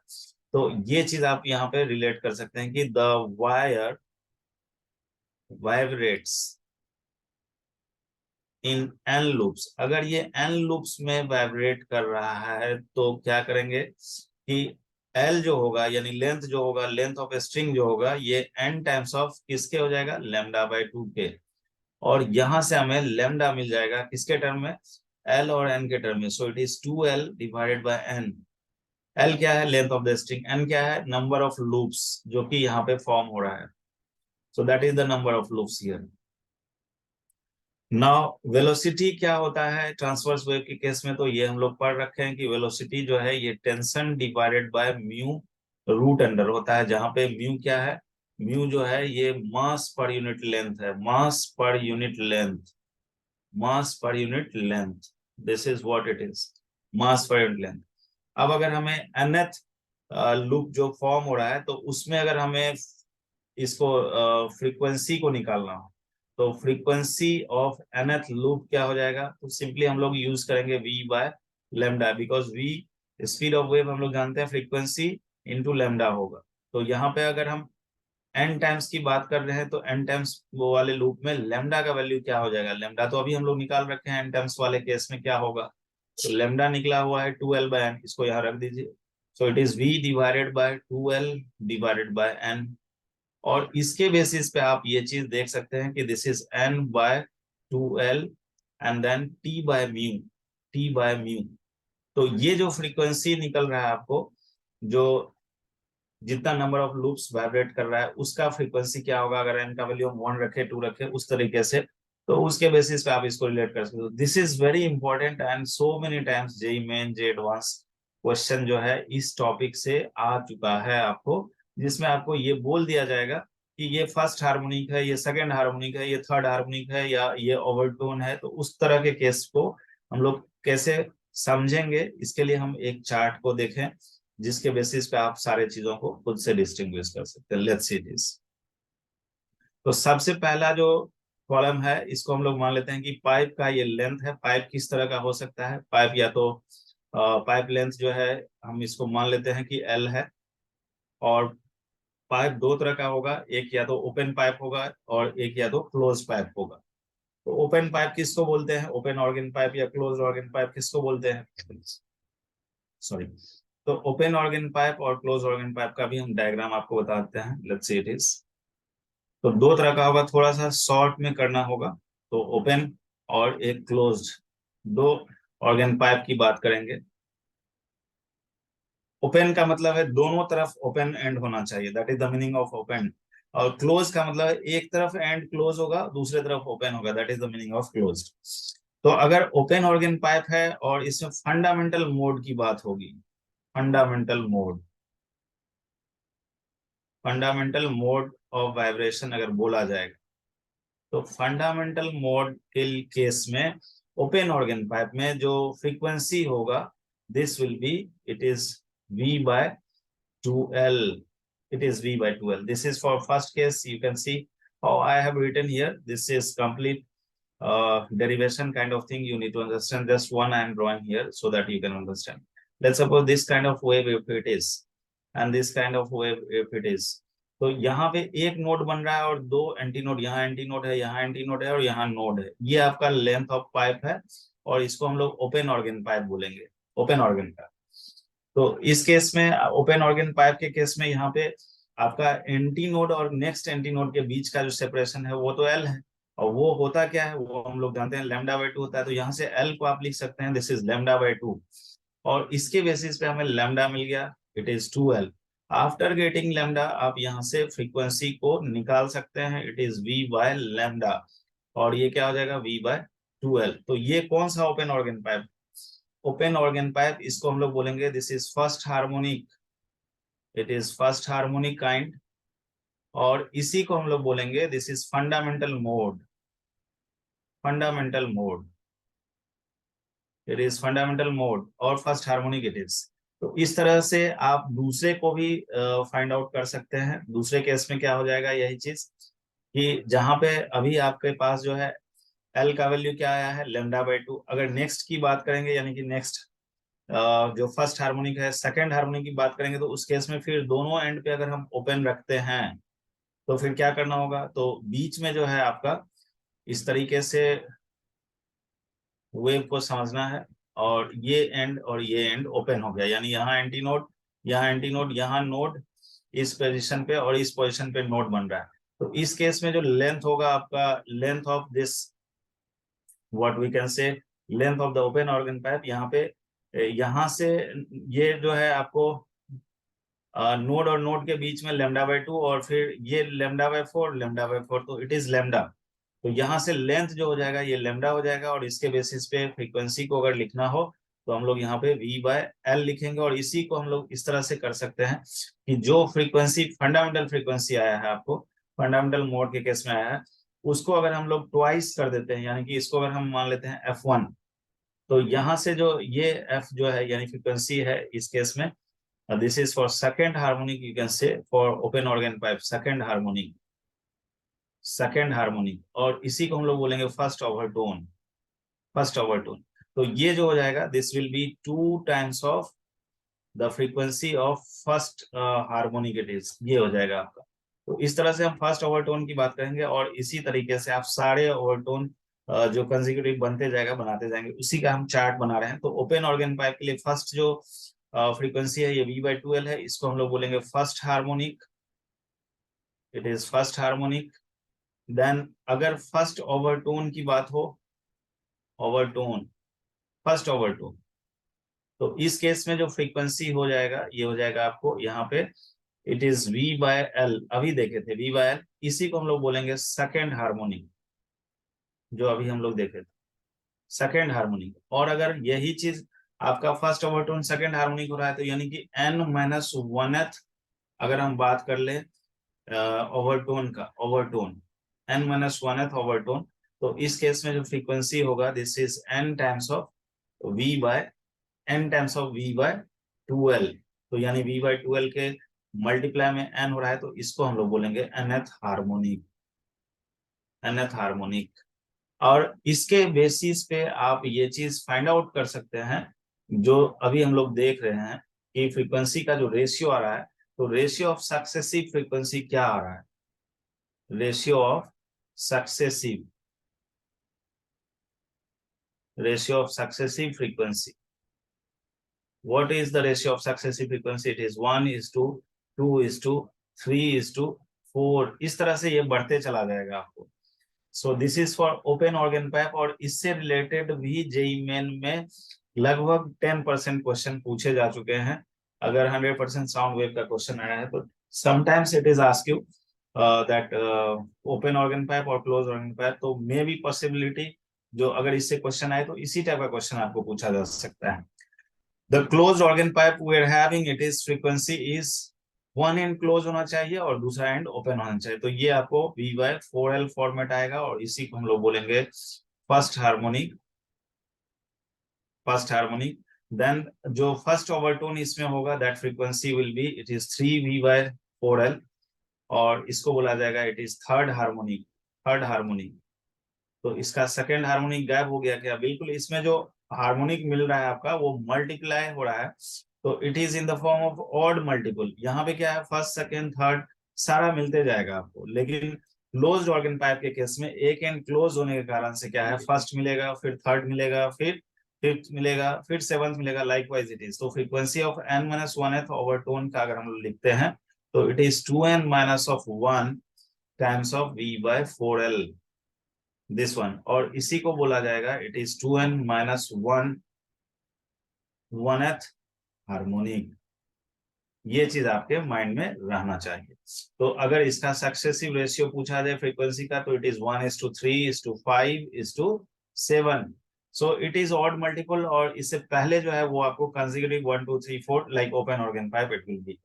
तो ये चीज आप यहाँ पे रिलेट कर सकते हैं कि the wire vibrates in an loops. अगर ये एन लूप्स में वाइब्रेट कर रहा है तो क्या करेंगे कि एल जो होगा यानी लेंथ जो होगा, लेंथ ऑफ स्ट्रिंग जो होगा, ये एन टाइम्स ऑफ किसके हो जाएगा, लैम्डा बाय 2 के। और यहां से हमें लैम्डा मिल जाएगा किसके टर्म में, एल और एन के टर्म में। So it is 2l divided by n. L क्या है, length of the string, n क्या है, नंबर ऑफ लूप्स जो कि यहाँ पे फॉर्म हो रहा है। So that is the number of loops here. Now velocity क्या होता है ट्रांसवर्स वेव के केस में, तो ये हम लोग पढ़ रखे हैं कि वेलोसिटी जो है ये tension divided by mu root under होता है, जहां पे म्यू क्या है, म्यू जो है ये मास पर यूनिट लेंथ है, मास per unit length, mass per unit length, this is what it is, mass per unit length. अब अगर हमें nth लूप जो फॉर्म हो रहा है, तो उसमें अगर हमें इसको फ्रीक्वेंसी को निकालना हो, तो फ्रीक्वेंसी ऑफ nth लूप क्या हो जाएगा, तो सिंपली हम लोग यूज करेंगे v by lambda, because v speed of wave हम लोग जानते हैं फ्रीक्वेंसी इंटू लेमडा होगा। तो यहाँ पे अगर हम n टाइम्स की बात कर रहे हैं, तो n टाइम्स वो वाले लूप में लेमडा का वैल्यू क्या हो जाएगा, लेमडा तो अभी हम लोग निकाल रखे हैं, n टाइम्स वाले केस में क्या होगा, तो लेमडा निकला हुआ है 2l बाय n, इसको यहाँ रख दीजिए। सो it is v divided by 2l divided bye n। और इसके बेसिस पे आप ये चीज देख सकते हैं कि this is n by 2l and then t by mu, t by mu. तो ये जो फ्रीक्वेंसी निकल रहा है आपको, जो जितना नंबर ऑफ लूप्स वाइब्रेट कर रहा है उसका फ्रीक्वेंसी क्या होगा, अगर n का वैल्यू हम 1 रखे 2 रखे उस तरीके से, तो उसके बेसिस पे आप इसको रिलेट कर सकते हो। This is very important and so many times JEE Main JEE Advanced question जो है इस टॉपिक से आ चुका है आपको, जिसमें आपको ये बोल दिया जाएगा कि ये फर्स्ट हार्मोनिक है, ये सेकंड हार्मोनिक है, ये थर्ड हार्मोनिक है, या ये ओवरटोन है। तो उस तरह के केस को हम लोग कैसे समझेंगे, इसके लिए हम एक चार्ट को देखें जिसके बेसिस पे आप सारे चीजों को खुद से डिस्टिंग्विश कर सकते हैं। Let's see this. तो सबसे पहला जो कॉलम है इसको हम लोग मान लेते हैं कि पाइप का ये लेंथ है। पाइप किस तरह का हो सकता है, पाइप या तो पाइप लेंथ जो है हम इसको मान लेते हैं कि एल है। और पाइप दो तरह का होगा, एक या तो ओपन पाइप होगा और एक या तो क्लोज पाइप होगा। तो ओपन पाइप किसको बोलते हैं, ओपन ऑर्गन पाइप, या क्लोज ऑर्गन पाइप किसको बोलते हैं, सॉरी। तो ओपन ऑर्गन पाइप और क्लोज ऑर्गन पाइप का भी हम डायग्राम आपको बताते हैं। Let's see it is. तो दो तरह का होगा, थोड़ा सा शॉर्ट में करना होगा। तो ओपन और एक क्लोज्ड, दो ऑर्गन पाइप की बात करेंगे। ओपन का मतलब है दोनों तरफ ओपन एंड होना चाहिए, that is the meaning of open. और क्लोज का मतलब है एक तरफ एंड क्लोज होगा, दूसरे तरफ ओपन होगा, that is the meaning of closed. तो अगर ओपन ऑर्गन पाइप है और इसमें फंडामेंटल मोड की बात होगी, fundamental mode, fundamental mode of vibration अगर बोला जाएगा, तो फंडामेंटल मोड के केस में ओपन ऑर्गन पाइप में जो फ्रीक्वेंसी होगा, this will be, it is v by 2l, it is v by 2l. This is for first case. You can see how I have written here. This is complete derivation kind of thing. You need to understand. Just one I am drawing here so that you can understand. Let's suppose this kind of wave if it is, and this kind of wave if it is. तो यहाँ पे एक नोड बन रहा है और दो एंटी नोड, यहाँ एंटी नोड है, यहाँ एंटी नोड है और यहाँ नोड है। ये आपका लेंथ ऑफ पाइप है और इसको हम लोग ओपन ऑर्गन पाइप बोलेंगे, ओपन ऑर्गन का। तो इस केस में ओपन ऑर्गन पाइप के केस में यहाँ पे आपका एंटी नोड और नेक्स्ट एंटी नोड के बीच का जो सेपरेशन है वो तो एल है, और वो होता क्या है वो हम लोग जानते हैं, लैम्डा बाय 2 होता है। तो यहाँ से एल को आप लिख सकते हैं, दिस इज लैम्डा बाय 2, और इसके बेसिस पे हमें लैम्डा मिल गया, it is 2l। After getting lambda आप यहाँ से फ्रीक्वेंसी को निकाल सकते हैं, it is v by lambda, और ये क्या हो जाएगा, v बाय 2l। तो ये कौन सा open organ pipe, open organ pipe, इसको हम लोग बोलेंगे this is first harmonic, it is first harmonic kind. और इसी को हम लोग बोलेंगे this is fundamental mode, fundamental mode, it is fundamental mode और फर्स्ट हार्मोनिक इट इज। तो इस तरह से आप दूसरे को भी फाइंड आउट कर सकते हैं। दूसरे केस में क्या हो जाएगा, यही चीज कि जहां पे अभी आपके पास जो है एल का वैल्यू क्या आया है, लेमडा बाय 2। अगर नेक्स्ट की बात करेंगे यानी कि नेक्स्ट जो फर्स्ट हार्मोनिक है, सेकंड हार्मोनिक की बात करेंगे, तो उस केस में फिर दोनों एंड पे अगर हम ओपन रखते हैं तो फिर क्या करना होगा, तो बीच में जो है आपका इस तरीके से वेव को समझना है, और ये एंड और ये एंड ओपन हो गया, यानी यहाँ एंटी नोड यहाँ एंटी नोड, यहाँ नोड इस पोजीशन पे और इस पोजीशन पे नोड बन रहा है। तो इस केस में जो लेंथ होगा आपका, length of this what we can say length of the open organ pipe, यहाँ पे यहाँ से ये जो है आपको नोड और नोड के बीच में λ/2 और फिर ये λ/4 λ/4, तो इट इज लैम्डा। तो यहाँ से लेंथ जो हो जाएगा ये लैम्डा हो जाएगा, और इसके बेसिस पे फ्रीक्वेंसी को अगर लिखना हो तो हम लोग यहाँ पे V/L लिखेंगे। और इसी को हम लोग इस तरह से कर सकते हैं कि जो फ्रीक्वेंसी फंडामेंटल फ्रीक्वेंसी आया है आपको, फंडामेंटल मोड के केस में आया है, उसको अगर हम लोग ट्वाइस कर देते हैं, यानी कि इसको अगर हम मान लेते हैं F1, तो यहाँ से जो ये F जो है यानी फ्रीक्वेंसी है इस केस में, this is for second harmonic, you can say for open organ pipe second harmonic, second harmonic. और इसी को हम लोग बोलेंगे फर्स्ट ओवरटोन, फर्स्ट ओवरटोन। तो ये जो हो जाएगा, this will B 2 times of the frequency of first harmonic, it is, ये हो जाएगा आपका। तो इस तरह से हम फर्स्ट ओवरटोन की बात करेंगे, और इसी तरीके से आप सारे ओवरटोन जो कंसेक्यूटिव बनते जाएगा बनाते जाएंगे, उसी का हम चार्ट बना रहे हैं। तो ओपन ऑर्गन पाइप के लिए फर्स्ट जो फ्रीक्वेंसी है ये V/2L है, इसको हम लोग बोलेंगे first harmonic, it is first harmonic. Then अगर फर्स्ट ओवरटोन की बात हो, ओवरटोन, फर्स्ट ओवरटोन, तो इस केस में जो फ्रीक्वेंसी हो जाएगा ये हो जाएगा आपको यहाँ पे, इट इज V/L, अभी देखे थे V/L, इसी को हम लोग बोलेंगे सेकेंड हार्मोनिक, जो अभी हम लोग देखे थे सेकेंड हार्मोनिक। और अगर यही चीज आपका फर्स्ट ओवरटोन सेकेंड हार्मोनिक हो रहा है, तो यानी कि n-1th अगर हम बात कर ले ओवरटोन का, ओवरटोन n-1th ओवरटोन, तो इस केस में जो फ्रीक्वेंसी होगा this is n times of V/2L। तो यानी V/2L के मल्टीप्लाई में n हो रहा है, तो इसको हम लोग बोलेंगे nth हार्मोनिक, nth हार्मोनिक। और इसके बेसिस पे आप ये चीज फाइंड आउट कर सकते हैं, जो अभी हम लोग देख रहे हैं कि फ्रीक्वेंसी का जो रेशियो आ रहा है, तो रेशियो ऑफ सक्सेसिव फ्रीक्वेंसी क्या आ रहा है, ratio of successive, ratio of successive frequency, what is the ratio of successive frequency, it is 1:2:3:4, इस तरह से ये बढ़ते चला जाएगा आपको। सो this is for open organ pipe. और इससे रिलेटेड भी जेई मेन में लगभग 10% क्वेश्चन पूछे जा चुके हैं। अगर 100% साउंड वेव का क्वेश्चन आया है तो sometimes it is ask you that open organ pipe और क्लोज ऑर्गन पाइप, तो मे बी पॉसिबिलिटी जो अगर इससे क्वेश्चन आए तो इसी टाइप का क्वेश्चन आपको पूछा जा सकता है। The close organ pipe we are having, it is frequency is one end close होना चाहिए और दूसरा एंड ओपन होना चाहिए। तो ये आपको V/4L फॉर्मेट आएगा, और इसी को हम लोग बोलेंगे first harmonic, first harmonic. Then जो फर्स्ट ओवरटोन इसमें होगा that frequency will be, it is 3V/4L, और इसको बोला जाएगा it is third harmonic, third harmonic. तो इसका सेकेंड हार्मोनिक गायब हो गया क्या? बिल्कुल, इसमें जो हार्मोनिक मिल रहा है आपका वो मल्टीप्लाई हो रहा है, तो it is in the form of odd multiple. यहाँ पे क्या है, फर्स्ट सेकेंड थर्ड सारा मिलते जाएगा आपको। लेकिन क्लोज्ड ऑर्गन पाइप के केस में एक एंड क्लोज होने के कारण से क्या है, फर्स्ट मिलेगा, फिर थर्ड मिलेगा, फिर फिफ्थ मिलेगा, फिर सेवंथ मिलेगा, लाइकवाइज इट इज। तो फ्रीक्वेंसी ऑफ n-1th ओवरटोन का अगर हम लोग लिखते हैं तो it is 2n-1 times of V/4L, this one. और इसी को बोला जाएगा it is 2n-1 1th harmonic. ये चीज आपके माइंड में रहना चाहिए। तो अगर इसका सक्सेसिव रेशियो पूछा जाए फ्रीक्वेंसी का, तो it is 1:3:5:7। So it is odd multiple, और इससे पहले जो है वो आपको consecutive 1 2 3 4 like open organ pipe it will B.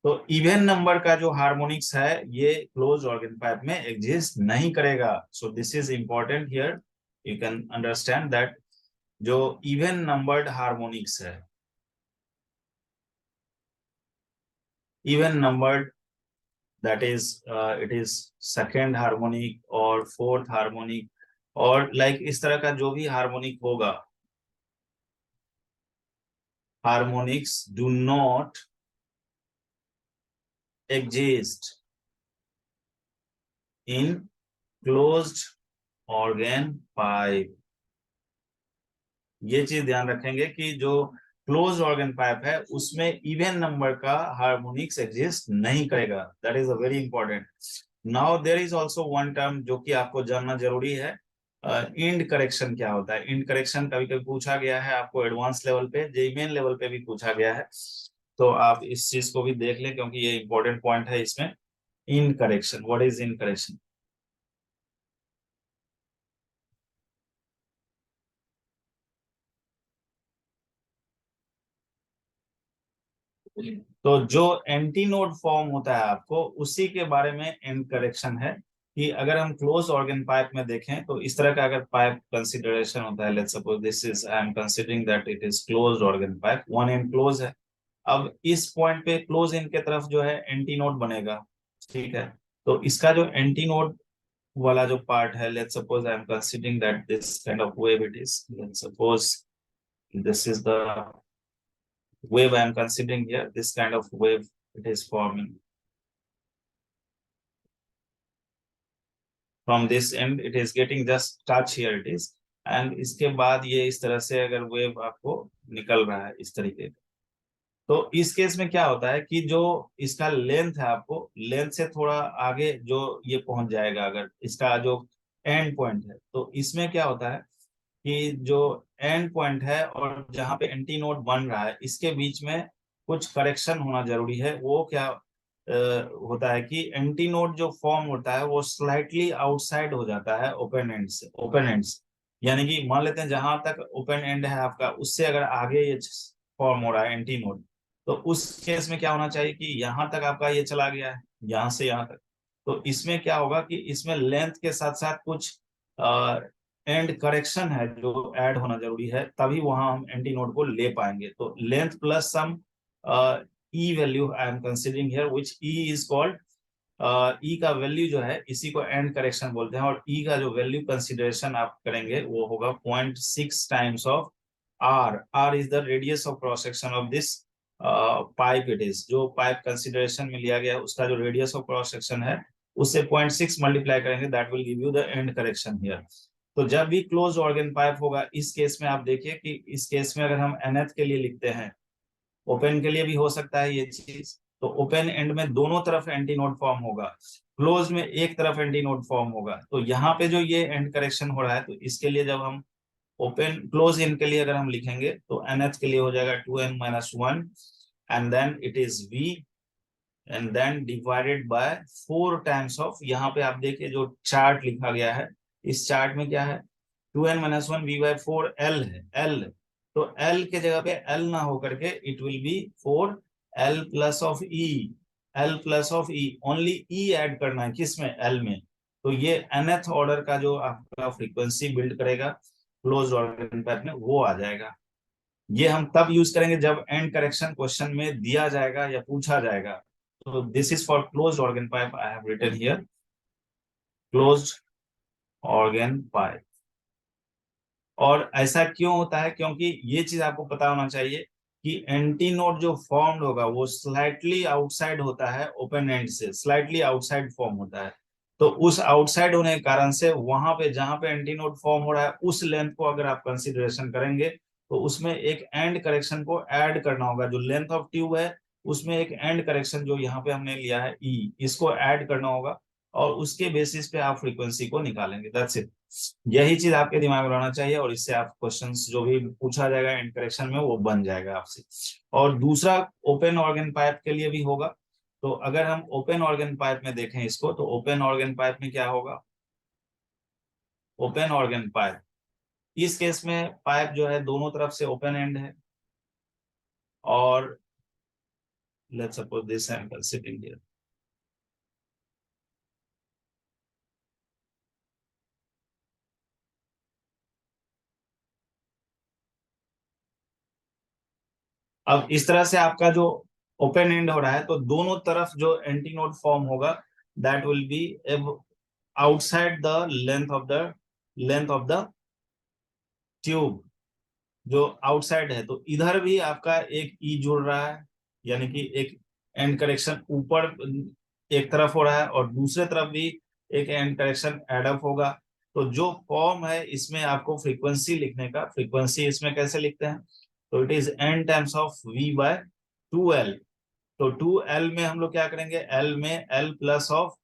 तो इवन नंबर का जो हार्मोनिक्स है ये क्लोज ऑर्गन पाइप में एग्जिस्ट नहीं करेगा। सो this is important here, you can understand that जो इवन नंबर्ड हार्मोनिक्स है, even numbered, that is it is second harmonic और फोर्थ हार्मोनिक, और लाइक इस तरह का जो भी हार्मोनिक होगा, harmonics do not exist in closed organ pipe. ये चीज ध्यान रखेंगे कि जो क्लोज ऑर्गन पाइप है उसमें इवन नंबर का हार्मोनिक्स एग्जिस्ट नहीं करेगा। That is a very important. Now there is also one term जो कि आपको जानना जरूरी है। इंड करेक्शन क्या होता है? इंड करेक्शन कभी कभी पूछा गया है आपको एडवांस लेवल पे, जेईई मेन लेवल पे भी पूछा गया है। तो आप इस चीज को भी देख लें क्योंकि ये इंपॉर्टेंट पॉइंट है इसमें। End correction, what is end correction? तो जो एंटी नोड फॉर्म होता है आपको उसी के बारे में एंड करेक्शन है। कि अगर हम क्लोज ऑर्गन पाइप में देखें तो इस तरह का अगर पाइप कंसिडरेशन होता है, let's suppose this is, I am considering that it is closed organ pipe, one end close है। अब इस पॉइंट पे क्लोज इन के तरफ जो है एंटी नोड बनेगा। ठीक है, तो इसका जो एंटी नोड वाला जो पार्ट है, let's suppose I am considering that this kind of wave it is, let's suppose this is the wave I am considering here, this kind of wave it is forming from this end, it is getting just touch here it is, and इसके बाद ये इस तरह से अगर वेव आपको निकल रहा है इस तरीके का, तो इस केस में क्या होता है कि जो इसका लेंथ है आपको लेंथ से थोड़ा आगे जो ये पहुंच जाएगा, अगर इसका जो एंड पॉइंट है, तो इसमें क्या होता है कि जो एंड पॉइंट है और जहां पे एंटी नोड बन रहा है इसके बीच में कुछ करेक्शन होना जरूरी है। वो क्या होता है कि एंटी नोड जो फॉर्म होता है वो स्लाइटली आउटसाइड हो जाता है ओपन एंड से। ओपन एंड से यानी कि मान लेते हैं जहां तक ओपन एंड है आपका उससे अगर आगे ये फॉर्म हो रहा है एंटी नोड, तो उस केस में क्या होना चाहिए कि यहाँ तक आपका ये चला गया है, यहाँ से यहाँ तक। तो इसमें क्या होगा कि इसमें लेंथ के साथ साथ कुछ एंड करेक्शन है जो ऐड होना जरूरी है, तभी वहां हम एंटी नोड को ले पाएंगे। तो length plus some E value I am considering here which E is called, E का वैल्यू जो है इसी को एंड करेक्शन बोलते हैं, और ई का जो वैल्यू कंसिडरेशन आप करेंगे वो होगा 0.6 times of r. R is the radius of cross section of this pipe it is, जो पाइप कंसिडरेशन में लिया गया है उसका जो रेडियस ऑफ क्रॉस सेक्शन है उससे 0.6 मल्टीप्लाई करेंगे, that will give you the end correction here. तो जब भी क्लोज ऑर्गन पाइप होगा इस केस में आप देखिए कि इस केस में अगर हम nth के लिए लिखते हैं, ओपन के लिए भी हो सकता है ये चीज, तो ओपन एंड में दोनों तरफ एंटी नोड फॉर्म होगा, क्लोज में एक तरफ एंटी नोड फॉर्म होगा। तो यहाँ पे जो ये एंड करेक्शन हो रहा है, तो इसके लिए जब हम ओपन क्लोज इन के लिए अगर हम लिखेंगे तो nth के लिए हो जाएगा 2n-1 and then it is v and then divided by 4 times of, यहाँ पे आप देखिए जो चार्ट लिखा गया है इस चार्ट में क्या है, 2n-1 v/4 l है, l। तो l के जगह पे l ना होकर के it will B 4 l plus of e, l plus of e, only e add करना है किसमें, l में। तो ये nth ऑर्डर का जो आपका फ्रीक्वेंसी बिल्ड करेगा क्लोज ऑर्डर पाइप में वो आ जाएगा। ये हम तब यूज करेंगे जब एंड करेक्शन क्वेश्चन में दिया जाएगा या पूछा जाएगा। तो this is for closed organ pipe, I have written here closed organ pipe. और ऐसा क्यों होता है, क्योंकि ये चीज आपको पता होना चाहिए कि एंटी नोड जो फॉर्म्ड होगा वो स्लाइटली आउटसाइड होता है ओपन एंड से, स्लाइटली आउटसाइड फॉर्म होता है। तो उस आउटसाइड होने के कारण से वहां पे जहां पे एंटी नोड फॉर्म हो रहा है उस लेंथ को अगर आप कंसिडरेशन करेंगे तो उसमें एक एंड करेक्शन को ऐड करना होगा। जो लेंथ ऑफ ट्यूब है उसमें एक एंड करेक्शन जो यहाँ पे हमने लिया है ई, इसको ऐड करना होगा और उसके बेसिस पे आप फ्रीक्वेंसी को निकालेंगे। That's it. यही चीज आपके दिमाग में रहना चाहिए और इससे आप क्वेश्चंस जो भी पूछा जाएगा एंड करेक्शन में वो बन जाएगा आपसे। और दूसरा ओपन ऑर्गन पाइप के लिए भी होगा। तो अगर हम ओपन ऑर्गन पाइप में देखें इसको, तो ओपन ऑर्गन पाइप में क्या होगा, ओपन ऑर्गन पाइप इस केस में पाइप जो है दोनों तरफ से ओपन एंड है, और let's suppose this sample sitting here. अब इस तरह से आपका जो ओपन एंड हो रहा है तो दोनों तरफ जो एंटी नोड फॉर्म होगा that will B outside the length of the tube, जो आउटसाइड है। तो इधर भी आपका एक ई जुड़ रहा है, यानी कि एक एंड करेक्शन ऊपर एक तरफ हो रहा है और दूसरे तरफ भी एक एंड करेक्शन एडअप होगा। तो जो फॉर्म है इसमें आपको फ्रीक्वेंसी लिखने का, फ्रीक्वेंसी इसमें कैसे लिखते हैं, तो it is n times of v by 2l। तो 2l में हम लोग क्या करेंगे, l में l प्लस ऑफ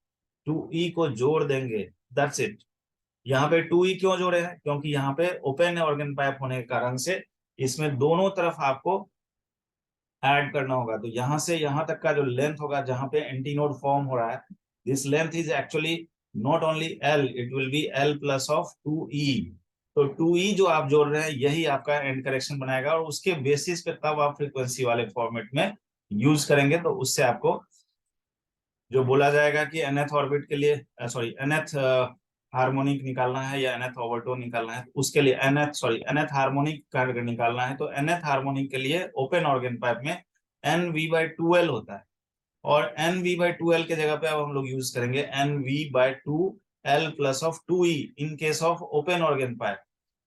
2e को जोड़ देंगे, दैट्स इट। यहाँ पे 2e क्यों जोड़े हैं, क्योंकि यहाँ पे ओपन ऑर्गन पाइप होने के कारण से इसमें दोनों तरफ आपको ऐड करना होगा। तो यहाँ से यहाँ तक का जो लेंथ होगा जहाँ पे एंटीनोड फॉर्म हो रहा है, this length is actually not only L, it will B L plus of 2e। तो 2e जो आप जोड़ रहे हैं यही आपका एंड करेक्शन बनाएगा, और उसके बेसिस पे तब आप फ्रीक्वेंसी वाले फॉर्मेट में यूज करेंगे। तो उससे आपको जो बोला जाएगा कि nth ऑर्बिट के लिए, सॉरी nth हार्मोनिक निकालना है या nth ओवरटोन निकालना है, उसके लिए nth हार्मोनिक का निकालना है, तो nth हार्मोनिक के लिए ओपन ऑर्गन पाइप में nv/2l होता है, और nv/2l के जगह पे अब हम लोग यूज करेंगे nv/2l plus of 2e in case of open organ pipe.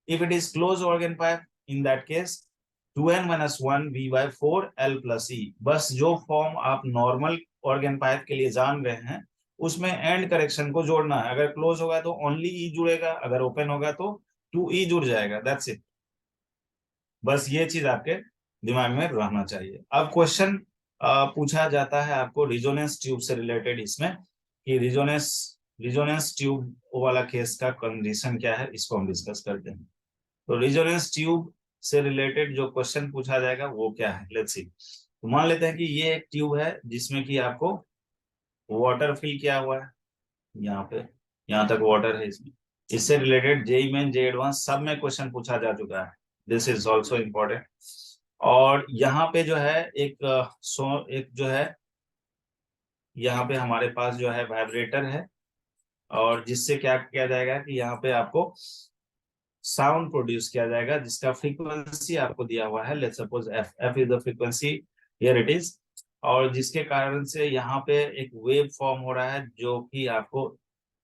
If it is close organ pipe, in that case 2n-1v/4l plus e। बस जो फॉर्म आप नॉर्मल ऑर्गन पाइप के लिए जान रहे हैं उसमें एंड करेक्शन को जोड़ना है। अगर क्लोज होगा तो ओनली ई जुड़ेगा, अगर ओपन होगा तो 2e जुड़ जाएगा, दैट्स इट। बस ये चीज आपके दिमाग में रहना चाहिए। अब क्वेश्चन पूछा जाता है आपको रिजोनेंस ट्यूब से रिलेटेड इसमें, कि रिजोनेंस ट्यूब वाला केस का कंडीशन क्या है, इसको हम डिस्कस करते हैं। तो रिजोनेंस ट्यूब से रिलेटेड जो क्वेश्चन पूछा जाएगा वो क्या है, लेट्स सी। तो मान लेते हैं कि ये एक ट्यूब है जिसमें कि आपको वाटर फिल किया हुआ है, यहाँ पे यहाँ तक वाटर है इसमें। इससे related JEE Main JEE advance सब में क्वेश्चन पूछा जा चुका है, दिस इज ऑल्सो इम्पोर्टेंट। और यहाँ पे जो है एक जो है यहाँ पे हमारे पास जो है वाइब्रेटर है, और जिससे क्या किया जाएगा कि यहाँ पे आपको साउंड प्रोड्यूस किया जाएगा, जिसका फ्रीक्वेंसी आपको दिया हुआ है, let's suppose F, F is the frequency, here it is. और जिसके कारण से यहाँ पे एक वेव फॉर्म हो रहा है जो कि आपको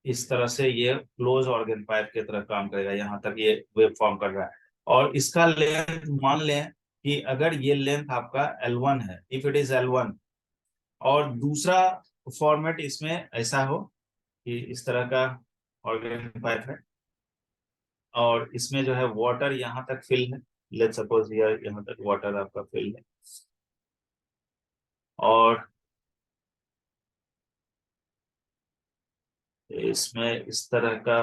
इस तरह से ये क्लोज ऑर्गन पाइप की तरह काम करेगा, यहाँ तक ये वेव फॉर्म कर रहा है। और इसका लेंथ मान लें कि अगर ये लेंथ आपका L1 है, इफ इट इज L1, और दूसरा फॉर्मेट इसमें ऐसा हो कि इस तरह का ऑर्गन पाइप है, और इसमें जो है वाटर यहाँ तक फिल है, लेट्स सपोज हियर यहाँ तक वाटर आपका फिल है, और इसमें इस तरह का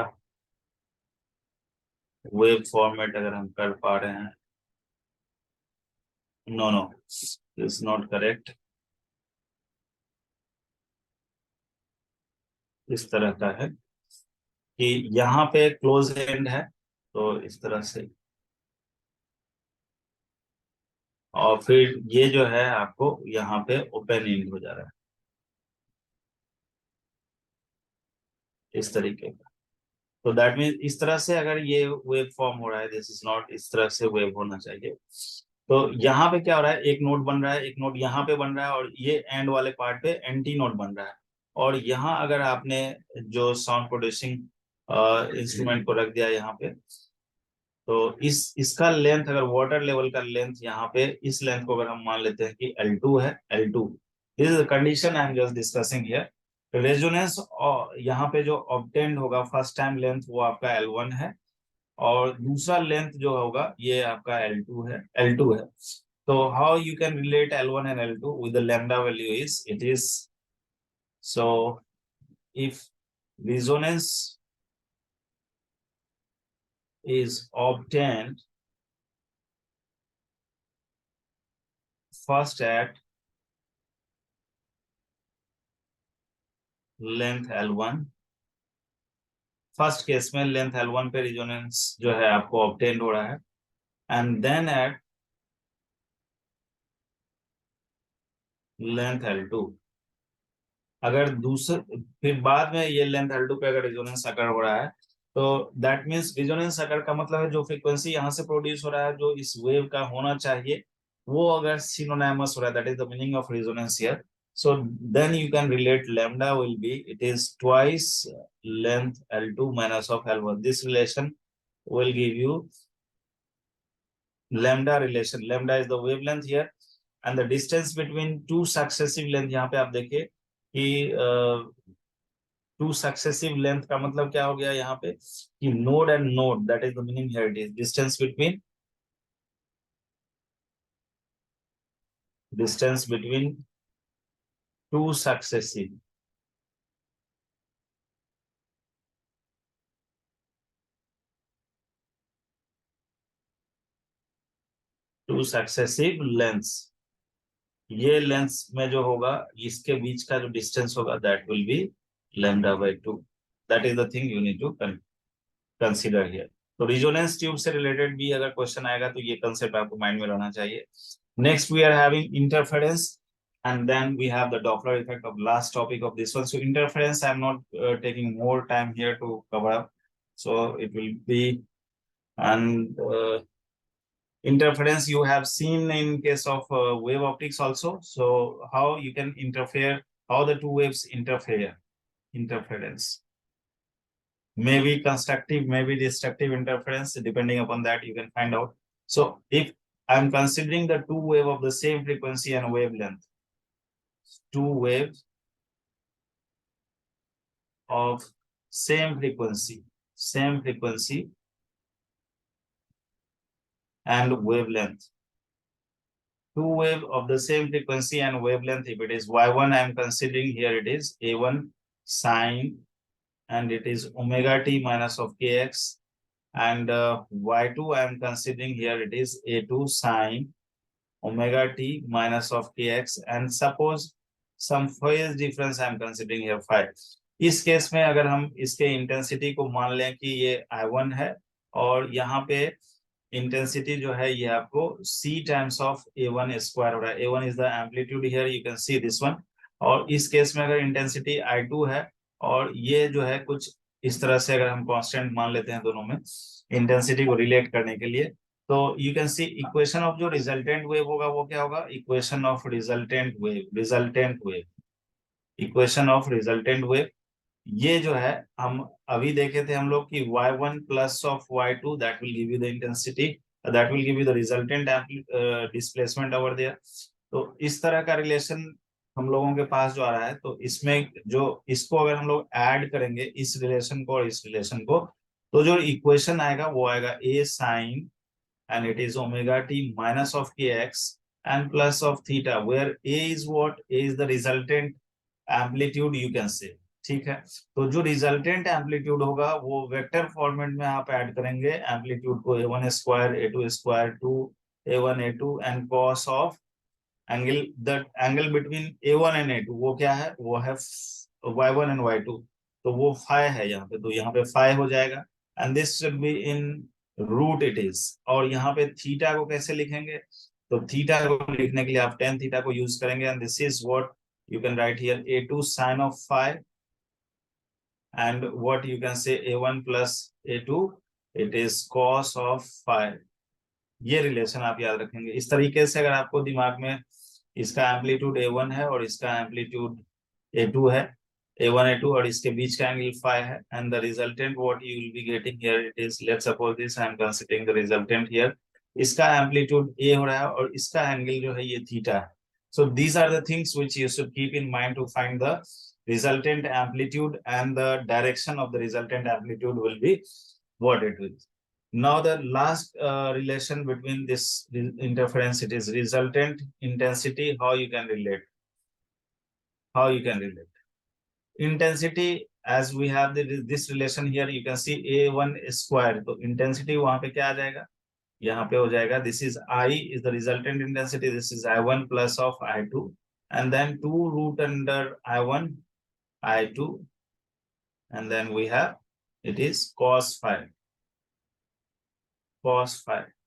वेव फॉर्मेट अगर हम कर पा रहे हैं, no no is not correct, इस तरह का है कि यहाँ पे क्लोज एंड है, तो इस तरह से, और फिर ये जो है आपको यहाँ पे ओपन एंड हो जा रहा है इस तरीके का। तो दैट मीन इस तरह से अगर ये वेव फॉर्म हो रहा है, दिस इज नॉट, इस तरह से वेव होना चाहिए। तो यहाँ पे क्या हो रहा है, एक नोट बन रहा है, एक नोट यहाँ पे बन रहा है, और ये एंड वाले पार्ट पे एंटी नोट बन रहा है। और यहाँ अगर आपने जो साउंड प्रोड्यूसिंग इंस्ट्रूमेंट को रख दिया यहाँ पे, तो इसका लेंथ, अगर वाटर लेवल का लेंथ यहाँ पे इस लेंथ को अगर हम मान लेते हैं कि L2 है, L2, this is the condition I am just discussing here. Resonance यहाँ पे जो ऑब्टेन्ड होगा फर्स्ट टाइम लेंथ वो आपका L1 है, और दूसरा लेंथ जो होगा ये आपका L2 है। तो how you can relate L1 and L2 with the lambda value is, it is, so if resonance is obtained first at length L1, first case में लेंथ L1 पे रिजोनेंस जो है आपको ऑब्टेन हो रहा है, and then at length L2, अगर दूसरे फिर बाद में ये लेंथ L2 पे अगर रिजोनेंस अकर हो रहा है, तो दैट मींस रिजोनेंस अकर का मतलब है जो फ्रीक्वेंसी यहाँ से प्रोड्यूस हो रहा है, जो इस वेव का होना चाहिए, वो अगर सिनोनिमस हो रहा है, that is the meaning of resonance here. So then you can relate lambda will be, it is twice length L2 minus of L1. This relation will give you lambda relation. Lambda is the wavelength here, and the distance between two successive length, यहाँ पे आप देखिए कि टू सक्सेसिव लेंथ का मतलब क्या हो गया यहाँ पे कि node and node, that is the meaning here, it is distance between distance between two successive lengths, ये लेंस में जो होगा इसके बीच का जो डिस्टेंस होगा that will be lambda by 2. That is the thing you need to consider here. तो रिजोनेंस ट्यूब से रिलेटेड भी अगर क्वेश्चन आएगा तो ये कंसेप्ट आपको माइंड में रहना चाहिए. Next we are having interference and then we have the Doppler effect of last topic of this one. So interference I'm not taking more time here to cover up, so it will be. And interference you have seen in case of wave optics also. So how you can interfere, how the two waves interference maybe constructive, maybe destructive interference, depending upon that you can find out. So if I'm considering the two wave of the same frequency and wavelength, two waves of same frequency and wavelength, two wave of the same frequency and wavelength, if it is y1, I am considering here it is a1 sine and it is omega t minus of kx, and y2 I am considering here it is a2 sine omega t minus of kx, and suppose some phase difference I am considering here phi. इस केस में अगर हम इसके इंटेंसिटी को मान लें कि ये I1 है और यहाँ पे इंटेंसिटी जो है ये आपको c times of a1 square हो रहा है. a1 is the amplitude here, you can see this one. और इस केस में अगर इंटेंसिटी I2 है और ये जो है कुछ इस तरह से अगर हम कांस्टेंट मान लेते हैं दोनों में इंटेंसिटी को रिलेट करने के लिए, तो you can C equation of जो रिजल्टेंट वेव होगा वो क्या होगा, इक्वेशन ऑफ रिजल्टेंट वेव. ये जो है हम अभी देखे थे हम लोग कि y1 plus of y2 that will give you the intensity, that will give you the resultant displacement over there. तो इस तरह का रिलेशन हम लोगों के पास जो आ रहा है, तो इसमें जो इसको अगर हम लोग ऐड करेंगे इस रिलेशन को और इस रिलेशन को, तो जो इक्वेशन आएगा वो आएगा a sin and it is omega t minus of kx and plus of theta, where a is what, a is the resultant amplitude you can say. ठीक है, तो जो रिजल्टेंट एम्पलीट्यूड होगा वो वेक्टर फॉर्मेट में आप ऐड करेंगे एम्पलीट्यूड को a1 square a2 square two a1 a2 and cos of angle, the angle between a1 and a2 वो क्या है, वो है y1 एंड y2, तो वो फाई है यहाँ पे, तो यहाँ पे फाई हो जाएगा and this should be in root it is. और यहाँ पे थीटा को कैसे लिखेंगे, तो थीटा को लिखने के लिए आप tan थीटा को यूज करेंगे and this is what you can write here a2 sin of phi and what you can say a1 plus a2 it is cos of phi. ये रिलेशन आप याद रखेंगे. इस तरीके से अगर आपको दिमाग में इसका एम्पलीट्यूड a1 है और इसका एम्पलीट्यूड a2 है, a1 a2 और इसके बीच का एंगल phi है, and the resultant what you will be getting here it is, let's suppose this I am considering the resultant here, इसका एम्पलीट्यूड a हो रहा है और इसका एंगल जो है ये थीटा है. So these are the things which you should keep in mind to find the resultant amplitude, and the direction of the resultant amplitude will be what it is. Now the last relation between this interference, it is resultant intensity. How you can relate? Intensity, as we have this relation here, you can see a1 square, तो intensity वहां पे क्या आ जाएगा, यहाँ पे हो जाएगा this is I is the resultant intensity, this is I1 plus of I2 and then 2 root under I1 I2 and then we have it is cos phi,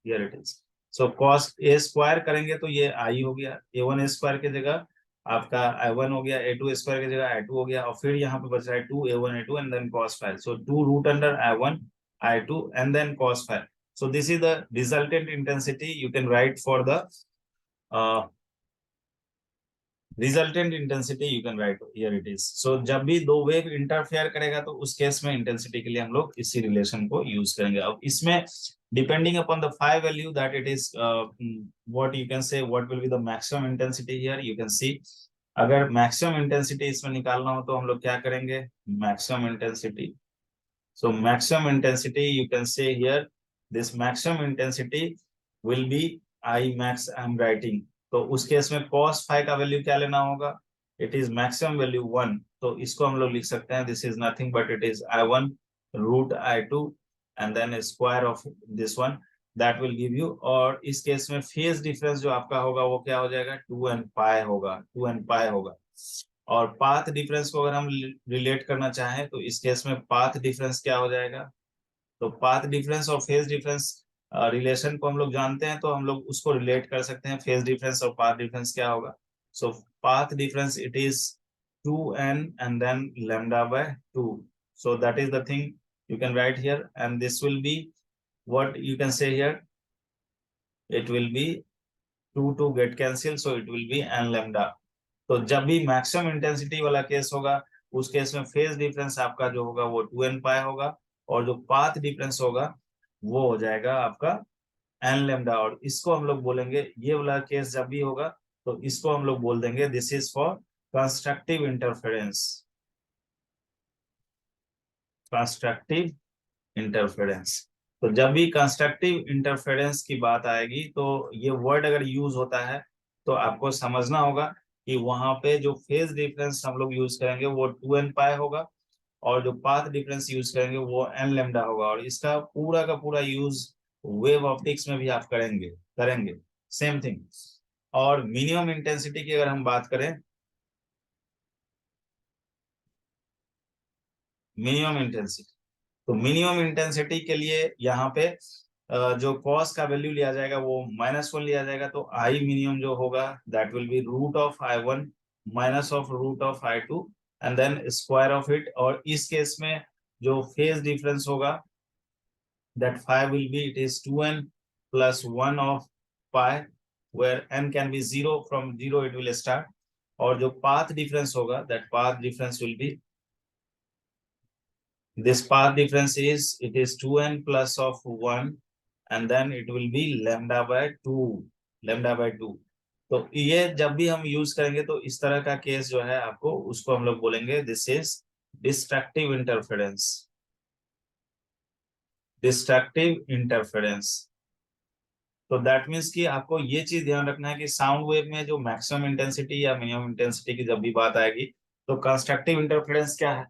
here it is. So cos a square करेंगे तो ये I हो गया, a1 square की जगह आपका I1 हो गया, a2 square की जगह I2 हो गया और फिर यहाँ पे बच रहा है 2 a1 a2 and then cos phi. So 2 root under I1 I2 and then cos phi. So this is the resultant intensity you can write for the resultant intensity you can write here it is. So जब भी दो वेव इंटरफेयर करेगा तो उस केस में इंटेंसिटी के लिए हम लोग इसी रिलेशन को यूज करेंगे. अब इसमें depending upon the phi value that it is what you can say what will be the maximum intensity here, you can see अगर maximum intensity इसमें निकालना हो तो हम लोग क्या करेंगे, maximum intensity. So maximum intensity you can say here, this maximum intensity will be I max I am writing तो उस केस में cos फाई का वैल्यू क्या लेना होगा, इट इज मैक्सिमम वैल्यू 1, तो इसको हम लोग लिख सकते हैं this is nothing but it is I1 root I2 and then square of this one, that will give you. और इस केस में फेज डिफरेंस जो आपका होगा वो क्या हो जाएगा, 2n पाई होगा, 2n पाई होगा। और पाथ डिफरेंस को अगर हम रिलेट करना चाहें तो इस केस में पाथ डिफरेंस क्या हो जाएगा, तो पाथ डिफरेंस और फेज डिफरेंस रिलेशन को हम लोग जानते हैं, तो हम लोग उसको रिलेट कर सकते हैं। फेज डिफरेंस और पाथ डिफरेंस क्या होगा, so path difference it is 2n and then lambda by 2, so that is the thing you can write here, and this will be what you can say here, it will be 2 get cancelled, so it will be n lambda। तो जब भी मैक्सिमम इंटेंसिटी वाला केस होगा उस केस में फेज डिफरेंस आपका जो होगा वो 2n पाई होगा, और जो पाथ डिफरेंस होगा वो हो जाएगा आपका एन लेमडा। और इसको हम लोग बोलेंगे, ये वाला केस जब भी होगा तो इसको हम लोग बोल देंगे this is for constructive interference, constructive interference. तो जब भी कंस्ट्रक्टिव इंटरफेरेंस की बात आएगी तो ये वर्ड अगर यूज होता है तो आपको समझना होगा कि वहां पे जो फेज डिफरेंस हम लोग यूज करेंगे वो 2n पाई होगा, और जो पाथ डिफरेंस यूज करेंगे वो एन लेमडा होगा। और इसका पूरा का पूरा यूज वेव ऑप्टिक्स में भी आप करेंगे करेंगे सेम थिंग। और मिनिमम इंटेंसिटी की अगर हम बात करें, मिनिमम इंटेंसिटी, तो मिनिमम इंटेंसिटी के लिए यहाँ पे जो कॉस का वैल्यू लिया जाएगा वो -1 लिया जाएगा, तो आई मिनिमम जो होगा that will be root of I1 minus of root of I2 and then square of it. और इस केस में जो फेज डिफरेंस होगा that phi will be, it is 2n plus 1 of pi, where n can be 0, from 0 it will start। और जो path difference होगा that path difference will be, this path difference is, it is 2n plus of 1 and then it will be lambda by 2, lambda by 2। तो ये जब भी हम यूज करेंगे तो इस तरह का केस जो है आपको उसको हम लोग बोलेंगे this is destructive interference, destructive interference. तो दैट मीन्स कि आपको ये चीज ध्यान रखना है कि साउंड वेव में जो मैक्सिमम इंटेंसिटी या मिनिमम इंटेंसिटी की जब भी बात आएगी तो कंस्ट्रक्टिव इंटरफेरेंस क्या है,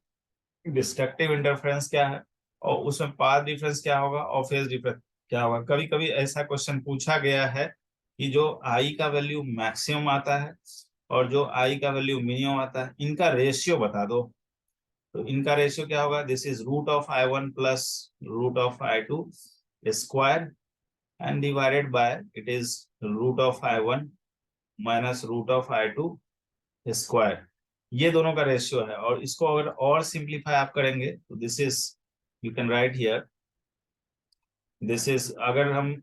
डिस्ट्रक्टिव इंटरफेरेंस क्या है, और उसमें पाथ डिफरेंस क्या होगा और फेज डिफरेंस क्या होगा। कभी कभी ऐसा क्वेश्चन पूछा गया है कि जो आई का वैल्यू मैक्सिमम आता है और जो आई का वैल्यू मिनिमम आता है इनका रेशियो बता दो। तो इनका रेशियो क्या होगा, this is root of I1 plus root of I2 square and divided by it is root of I1 minus root of I2 square. ये दोनों का रेशियो है। और इसको अगर और सिंप्लीफाई आप करेंगे तो this is, you can right here, this is, अगर हम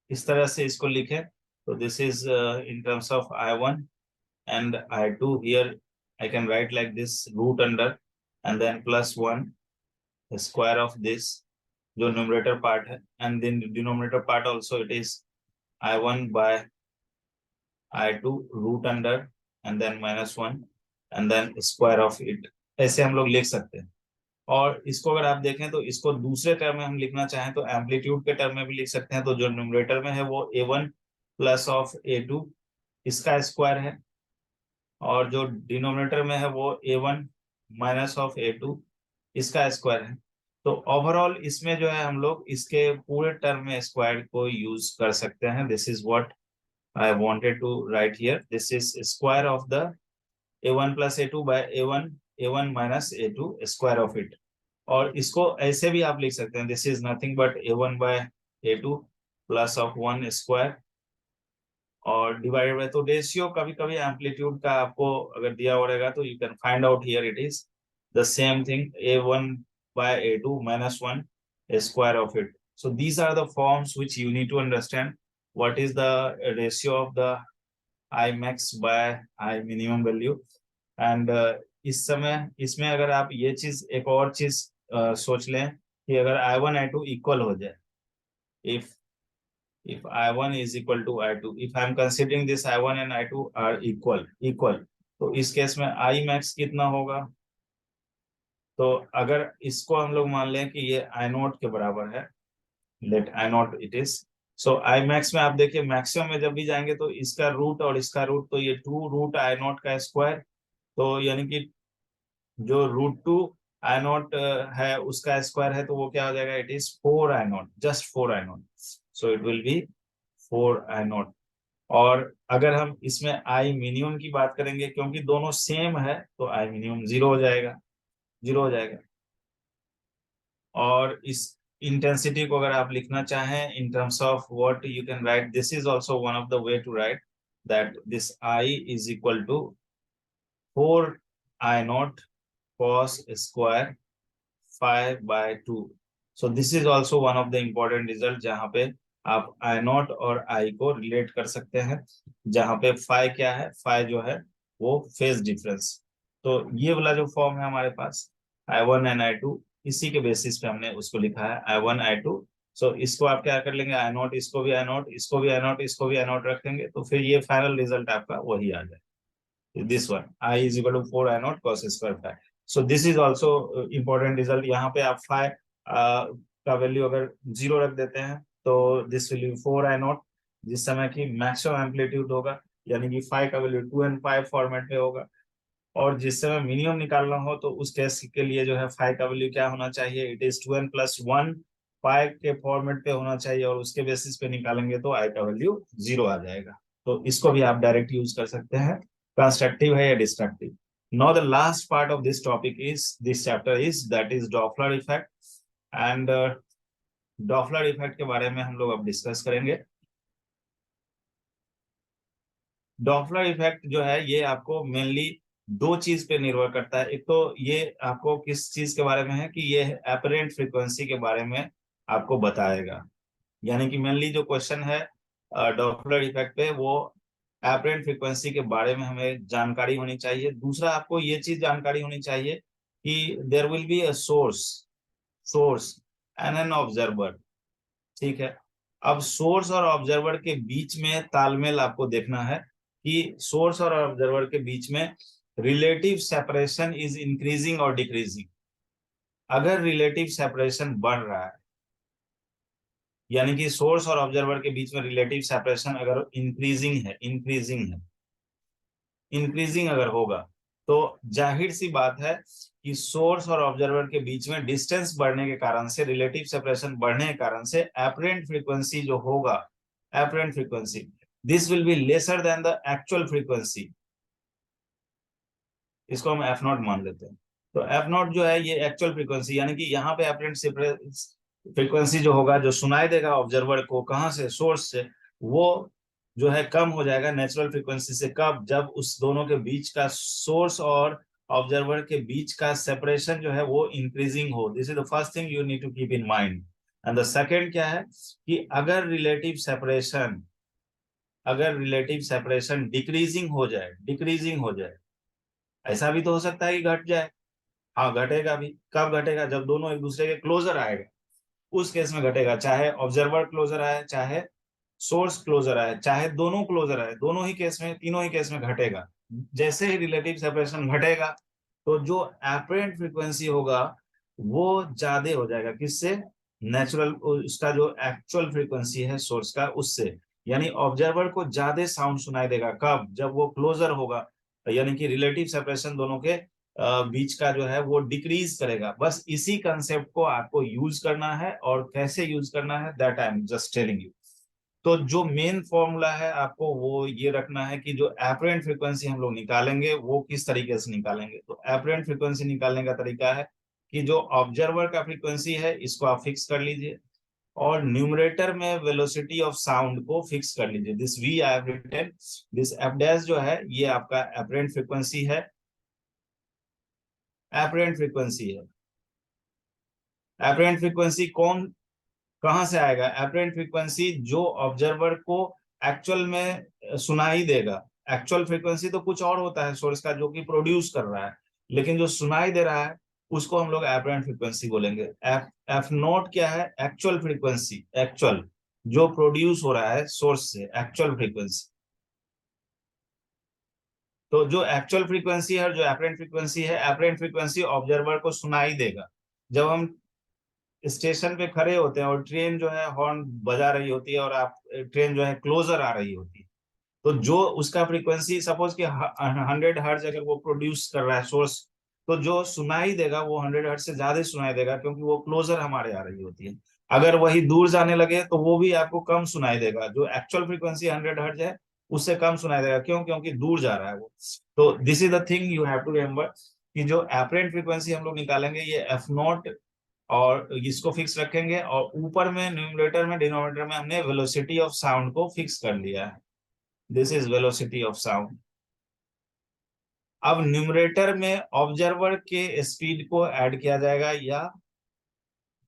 इस तरह से इसको लिखें तो this is in terms of I1 and I2 here I can write like this, root under and then plus 1 square of this जो न्यूमरेटर पार्ट है, and then denominator part also it is I1 by I2 root under and then -1 and then square of it, ऐसे हम लोग लिख सकते हैं। और इसको अगर आप देखें तो इसको दूसरे टर्म में हम लिखना चाहें तो एम्पलीट्यूड के टर्म में भी लिख सकते हैं। तो जो न्यूमरेटर में है वो A1 प्लस ऑफ A2 इसका स्क्वायर है, और जो डिनोमिनेटर में है वो A1 माइनस ऑफ A2 इसका स्क्वायर है। तो ओवरऑल इसमें जो है हम लोग इसके पूरे टर्म में स्क्वायर को यूज कर सकते हैं। This is what I wanted to write here. This is square of the A1 plus A2 by A1 minus A2 square of it। और इसको ऐसे भी आप लिख सकते हैं, this is nothing but A1 by A2 plus of 1 square और डिवाइडेड बाय, तो रेशियो कभी कभी एम्पलीट्यूड का आपको अगर दिया हो रहेगा तो you can find out here it is the same thing A1 by A2 minus 1 square of it। So these are the forms which you need to understand what is the ratio of the I max by I minimum value। And इस समय इसमें अगर आप ये चीज एक और चीज सोच लें कि अगर I1 I2 इक्वल हो जाए, if I1 is equal to I2, if I am considering this I1 and I2 are equal, तो इस केस में I max कितना होगा। तो अगर इसको हम लोग मान लें कि ये I0 के बराबर है, let I0 it is, so I max में आप देखिए मैक्सिमम में जब भी जाएंगे तो इसका रूट और इसका रूट, तो ये 2√I0 का स्क्वायर, तो यानी कि जो √2 I0 है उसका स्क्वायर है, तो वो क्या हो जाएगा, it is 4I0, just 4I0, so it will B 4I0। और अगर हम इसमें आई मिनिमम की बात करेंगे, क्योंकि दोनों सेम है, तो आई मिनिमम 0 हो जाएगा, 0 हो जाएगा। और इस इंटेंसिटी को अगर आप लिखना चाहें in terms of what you can write, this is also one of the way to write that this I is equal to 4I0 cos square 5/2। So this is also one of the important result, जहां पे आप I0 और I को रिलेट कर सकते हैं, जहां पे फाइ क्या है, फाइ जो है वो फेज डिफरेंस। तो ये वाला जो फॉर्म है हमारे पास I1 एंड I2, इसी के बेसिस पे हमने उसको लिखा है I1 I2। सो इसको आप क्या कर लेंगे, I0 इसको भी I0, इसको भी I0, इसको भी I0 रख देंगे, तो फिर ये फाइनल रिजल्ट आपका वही आ जाए, this one I is equal to 4I0 cos square phi। So this is also important result. यहाँ पे आप फाइ का वैल्यू अगर 0 रख देते हैं तो दिस विल बी 4I0, जिस समय की मैक्सिमम एम्पलीट्यूड होगा, यानी कि फाइ का वैल्यू 2n पाई फॉर्मेट में होगा। और जिस समय मिनिमम निकालना हो तो उस केस के लिए जो है फाइ का वैल्यू क्या होना चाहिए, इट इज 2n+1 पाई के फॉर्मेट पे होना चाहिए, और उसके बेसिस पे निकालेंगे तो आई का वैल्यू 0 आ जाएगा। तो इसको भी आप डायरेक्ट यूज कर सकते हैं, कंस्ट्रक्टिव है या destructive. Now the last part of this topic is this chapter is that is Doppler effect. And Doppler effect के बारे में हम लोग अब डिस्कस करेंगे। डॉपलर इफेक्ट जो है ये आपको मेनली दो चीज पे निर्भर करता है। एक तो ये आपको किस चीज के बारे में है कि ये अपरेंट फ्रीक्वेंसी के बारे में आपको बताएगा, यानी कि मेनली जो क्वेश्चन है डॉपलर इफेक्ट पे, वो अपरेंट फ्रीक्वेंसी के बारे में हमें जानकारी होनी चाहिए। दूसरा आपको ये चीज जानकारी होनी चाहिए कि there will be a source source and an observer, ठीक है। अब सोर्स और ऑब्जर्वर के बीच में तालमेल आपको देखना है कि सोर्स और ऑब्जर्वर के बीच में रिलेटिव सेपरेशन इज इंक्रीजिंग और डिक्रीजिंग। अगर रिलेटिव सेपरेशन बढ़ रहा है, यानी कि सोर्स और ऑब्जर्वर के बीच में रिलेटिव सेपरेशन अगर इंक्रीजिंग अगर होगा, तो जाहिर सी बात है कि सोर्स और ऑब्जर्वर के बीच में डिस्टेंस बढ़ने के कारण से, रिलेटिव सेपरेशन बढ़ने के कारण से एपरेंट फ्रीक्वेंसी जो होगा, apparent frequency, this will be lesser than the actual frequency. इसको हम F0 मान लेते हैं। तो F0 जो है ये एक्चुअल फ्रीक्वेंसी, यानी कि यहाँ पे एपरेंट फ्रीक्वेंसी जो होगा, जो सुनाई देगा ऑब्जर्वर को, कहाँ से, सोर्स से, वो जो है कम हो जाएगा नेचुरल फ्रीक्वेंसी से। कब, जब उस दोनों के बीच का, सोर्स और ऑब्जर्वर के बीच का सेपरेशन जो है वो इंक्रीजिंग हो। This is the first thing you need to keep in mind. And the second क्या है कि अगर रिलेटिव सेपरेशन डिक्रीजिंग हो जाए, ऐसा भी तो हो सकता है कि घट जाए। हाँ, घटेगा भी। कब घटेगा, जब दोनों एक दूसरे के क्लोजर आएगा, उस केस में घटेगा। चाहे ऑब्जर्वर क्लोजर आए, चाहे सोर्स क्लोजर आए, चाहे दोनों क्लोजर आए, दोनों ही केस में, तीनों ही केस में घटेगा। जैसे ही रिलेटिव सेपरेशन घटेगा, तो जो एपरेंट फ्रीक्वेंसी होगा वो ज्यादा हो जाएगा, किससे, नेचुरल, उसका जो एक्चुअल फ्रीक्वेंसी है सोर्स का, उससे। यानी ऑब्जर्वर को ज्यादा साउंड सुनाई देगा, कब, जब वो क्लोजर होगा, यानी कि रिलेटिव सेपरेशन दोनों के बीच का जो है वो डिक्रीज करेगा। बस इसी कंसेप्ट को आपको यूज करना है, और कैसे यूज करना है that I am just telling you. तो जो मेन फॉर्मूला है आपको वो ये रखना है कि जो एपरेंट फ्रीक्वेंसी हम लोग निकालेंगे वो किस तरीके से निकालेंगे। तो एपरेंट फ्रीक्वेंसी निकालने का तरीका है कि जो ऑब्जर्वर का फ्रीक्वेंसी है इसको आप फिक्स कर लीजिए, और न्यूमरेटर में वेलोसिटी ऑफ साउंड को फिक्स कर लीजिए। This v I have written, this f dash जो है ये आपका एपरेंट फ्रीक्वेंसी है, एपरेंट फ्रीक्वेंसी है। एपरेंट फ्रीक्वेंसी कौन, कहां से आएगा, एपरेंट फ्रीक्वेंसी जो ऑब्जर्वर को एक्चुअल में सुनाई देगा। एक्चुअल फ्रीक्वेंसी तो कुछ और होता है सोर्स का, जो कि प्रोड्यूस कर रहा है, लेकिन जो सुनाई दे रहा है उसको हम लोग एपरेंट फ्रीक्वेंसी बोलेंगे। F0 क्या है, एक्चुअल फ्रीक्वेंसी, एक्चुअल जो प्रोड्यूस हो रहा है सोर्स से, एक्चुअल फ्रीक्वेंसी। तो जो एक्चुअल फ्रीक्वेंसी है और जो एपरेंट फ्रीक्वेंसी है, एपरेंट फ्रीक्वेंसी ऑब्जर्वर को सुनाई देगा। जब हम स्टेशन पे खड़े होते हैं और ट्रेन जो है हॉर्न बजा रही होती है और आप ट्रेन जो है क्लोजर आ रही होती है, तो जो उसका फ्रीक्वेंसी सपोज कि 100 हर्ट्ज अगर वो प्रोड्यूस कर रहा है सोर्स, तो जो सुनाई देगा वो 100 हर्ट्ज से ज्यादा ही सुनाई देगा, क्योंकि वो क्लोजर हमारे आ रही होती है। अगर वही दूर जाने लगे तो वो भी आपको कम सुनाई देगा, जो एक्चुअल फ्रीक्वेंसी 100 हर्ट्ज है उससे कम सुनाई देगा, क्यों? क्योंकि दूर जा रहा है वो। तो this is the thing you have to remember कि जो एपरेंट फ्रीक्वेंसी हम लोग निकालेंगे ये एफ नॉट, और इसको फिक्स रखेंगे, और ऊपर में न्यूमरेटर में डिनोमिनेटर में हमने वेलोसिटी ऑफ साउंड को फिक्स कर लिया है। This is velocity of sound. अब न्यूमरेटर में ऑब्जर्वर के स्पीड को ऐड किया जाएगा या